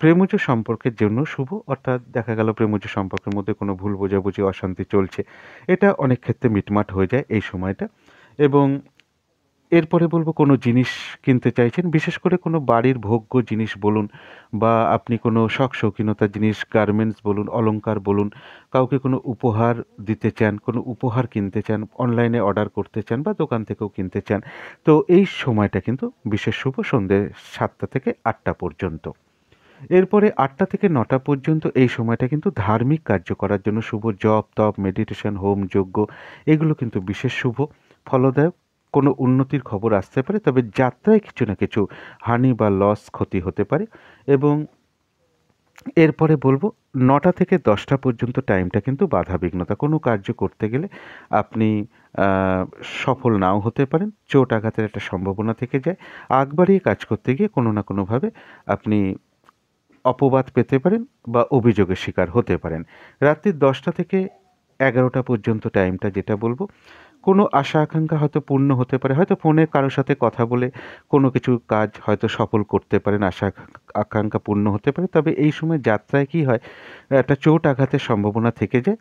প্রেমজ সম্পর্কের জন্য শুভ, অর্থাৎ দেখা গেল প্রেমজ সম্পর্কের মধ্যে কোনো ভুল বোঝাবুঝি, অশান্তি চলছে। এটা অনেক ক্ষেত্রে মিটমাট হয়ে যায় এই সময়টা এবং এরপরে বলব কোনো জিনিস কিনতে চাইছেন, বিশেষ করে কোনো বাড়ির ভোগ্য জিনিস বলুন বা আপনি কোনো শখ শৌখিনতার জিনিস, গার্মেন্টস বলুন, অলংকার বলুন, কাউকে কোনো উপহার দিতে চান, কোনো উপহার কিনতে চান, অনলাইনে অর্ডার করতে চান বা দোকান থেকেও কিনতে চান। তো এই সময়টা কিন্তু বিশেষ শুভ সন্ধ্যে 7টা থেকে 8টা পর্যন্ত। এরপরে 8টা থেকে 9টা পর্যন্ত এই সময়টা কিন্তু ধার্মিক কার্য করার জন্য শুভ। জপ, তপ, মেডিটেশন, হোম, যজ্ঞ এগুলো কিন্তু বিশেষ শুভ ফলদায়ক। কোনো উন্নতির খবর আসতে পারে, তবে যাত্রায় কিছু না কিছু হানি বা লস, ক্ষতি হতে পারে এবং এরপরে বলব 9টা থেকে 10টা পর্যন্ত টাইমটা কিন্তু বাধাবিঘ্নতা। কোনো কার্য করতে গেলে আপনি আহ, সফল নাও হতে পারেন, চোট আঘাতের একটা সম্ভাবনা থেকে যায়। আগ বাড়িয়ে কাজ করতে গিয়ে কোনো না কোনোভাবে আপনি অপবাদ পেতে পারেন বা অভিযোগের শিকার হতে পারেন। রাত্রি 10টা থেকে 11টা পর্যন্ত টাইমটা যেটা বলবো, কোনো আশা আকাঙ্ক্ষা হয়তো পূর্ণ হতে পারে, হয়তো ফোনে কারোর সাথে কথা বলে কোনো কিছু কাজ হয়তো সফল করতে পারেন, আশা আকাঙ্ক্ষা পূর্ণ হতে পারে। তবে এই সময় যাত্রায় কি হয়, একটা চোট আঘাতের সম্ভাবনা থেকে যায়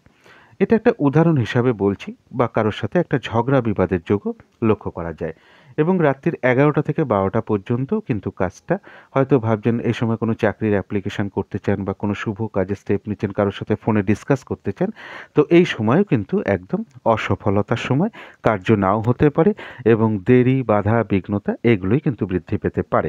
এটা একটা উদাহরণ হিসাবে বলছি, বা কারোর সাথে একটা ঝগড়া বিবাদের যোগও লক্ষ্য করা যায়। এবং রাত্রির 11টা থেকে 12টা পর্যন্ত কিন্তু কাজটা, হয়তো ভাবছেন এই সময় কোনো চাকরির অ্যাপ্লিকেশন করতে চান বা কোনো শুভ কাজে স্টেপ নিচ্ছেন, কারোর সাথে ফোনে ডিসকাস করতে চান, তো এই সময়ও কিন্তু একদম অসফলতার সময়, কার্য নাও হতে পারে এবং দেরি, বাধা, বিঘ্নতা এগুলোই কিন্তু বৃদ্ধি পেতে পারে।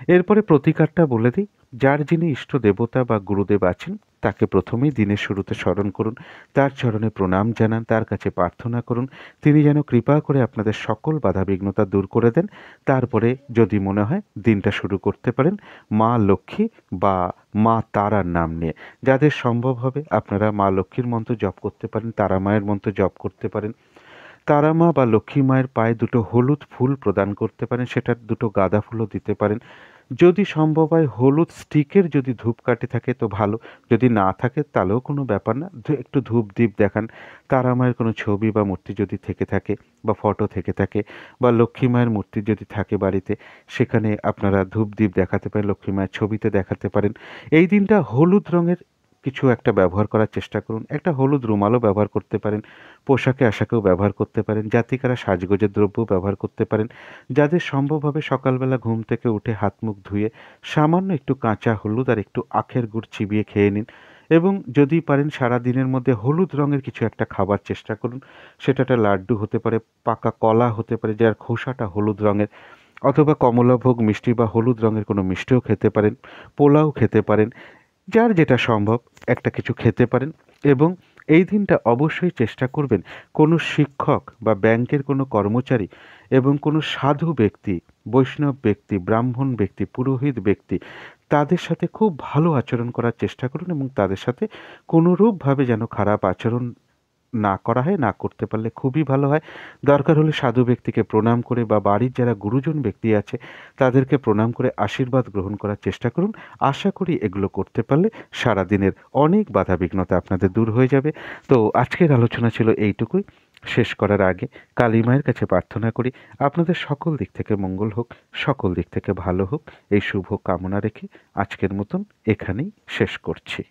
এরপরে প্রতিকারটা বলে দিই। যার যিনি ইষ্ট দেবতা বা গুরুদেব আছেন, তাকে প্রথমেই দিনের শুরুতে স্মরণ করুন, তার চরণে প্রণাম জানান, তার কাছে প্রার্থনা করুন তিনি যেন কৃপা করে আপনাদের সকল বাধা বিঘ্নতা দূর করে দেন। তারপরে যদি মনে হয় দিনটা শুরু করতে পারেন মা লক্ষ্মী বা মা তারার নাম নিয়ে। যাদের সম্ভব হবে আপনারা মা লক্ষ্মীর মন্ত্র জপ করতে পারেন, তারা মায়ের মন্ত্র জপ করতে পারেন। তারা মা বা লক্ষ্মী মায়ের পায়ে দুটো হলুদ ফুল প্রদান করতে পারেন, সেটার দুটো গাঁদা ফুলও দিতে পারেন। যদি সম্ভব হয় হলুদ স্টিকের যদি ধূপকাঠি থাকে তো ভালো, যদি না থাকে তাহলেও কোনো ব্যাপার না, একটু ধূপ দ্বীপ দেখান। তারা মায়ের কোনো ছবি বা মূর্তি যদি থেকে থাকে বা ফটো থেকে থাকে, বা লক্ষ্মী মায়ের মূর্তি যদি থাকে বাড়িতে, সেখানে আপনারা ধূপ দ্বীপ দেখাতে পারেন, লক্ষ্মী মায়ের ছবিতে দেখাতে পারেন। এই দিনটা হলুদ রঙের কিছু একটা ব্যবহার করার চেষ্টা করুন, একটা হলুদ রুমালও ব্যবহার করতে পারেন, পোশাকে আশাকেও ব্যবহার করতে পারেন, জাতিকারা সাজগোজের দ্রব্য ব্যবহার করতে পারেন। যাদের সম্ভব হবে সকালবেলা ঘুম থেকে উঠে হাত মুখ ধুয়ে সামান্য একটু কাঁচা হলুদ আর একটু আখের গুড় চিবিয়ে খেয়ে নিন। এবং যদি পারেন সারা দিনের মধ্যে হলুদ রঙের কিছু একটা খাবার চেষ্টা করুন। সেটা একটা লাড্ডু হতে পারে, পাকা কলা হতে পারে যার খোসাটা হলুদ রঙের, অথবা কমলাভোগ মিষ্টি বা হলুদ রঙের কোনো মিষ্টিও খেতে পারেন, পোলাও খেতে পারেন। যার যেটা সম্ভব একটা কিছু খেতে পারেন। এবং এই দিনটা অবশ্যই চেষ্টা করবেন কোনো শিক্ষক বা ব্যাংকের কোনো কর্মচারী এবং কোনো সাধু ব্যক্তি, বৈষ্ণব ব্যক্তি, ব্রাহ্মণ ব্যক্তি, পুরোহিত ব্যক্তি, তাদের সাথে খুব ভালো আচরণ করার চেষ্টা করুন এবং তাদের সাথে কোনোরূপভাবে যেন খারাপ আচরণ না করা হয়, না করতে পারলে খুবই ভালো হয়। দরকার হলে সাধু ব্যক্তিকে প্রণাম করে বা বাড়ির যারা গুরুজন ব্যক্তি আছে তাদেরকে প্রণাম করে আশীর্বাদ গ্রহণ করার চেষ্টা করুন। আশা করি এগুলো করতে পারলে সারাদিনের অনেক বাধা বিঘ্নতা আপনাদের দূর হয়ে যাবে। তো আজকের আলোচনা ছিল এইটুকুই। শেষ করার আগে কালী মায়ের কাছে প্রার্থনা করি আপনাদের সকল দিক থেকে মঙ্গল হোক, সকল দিক থেকে ভালো হোক, এই শুভ কামনা রেখে আজকের মতন এখানেই শেষ করছি।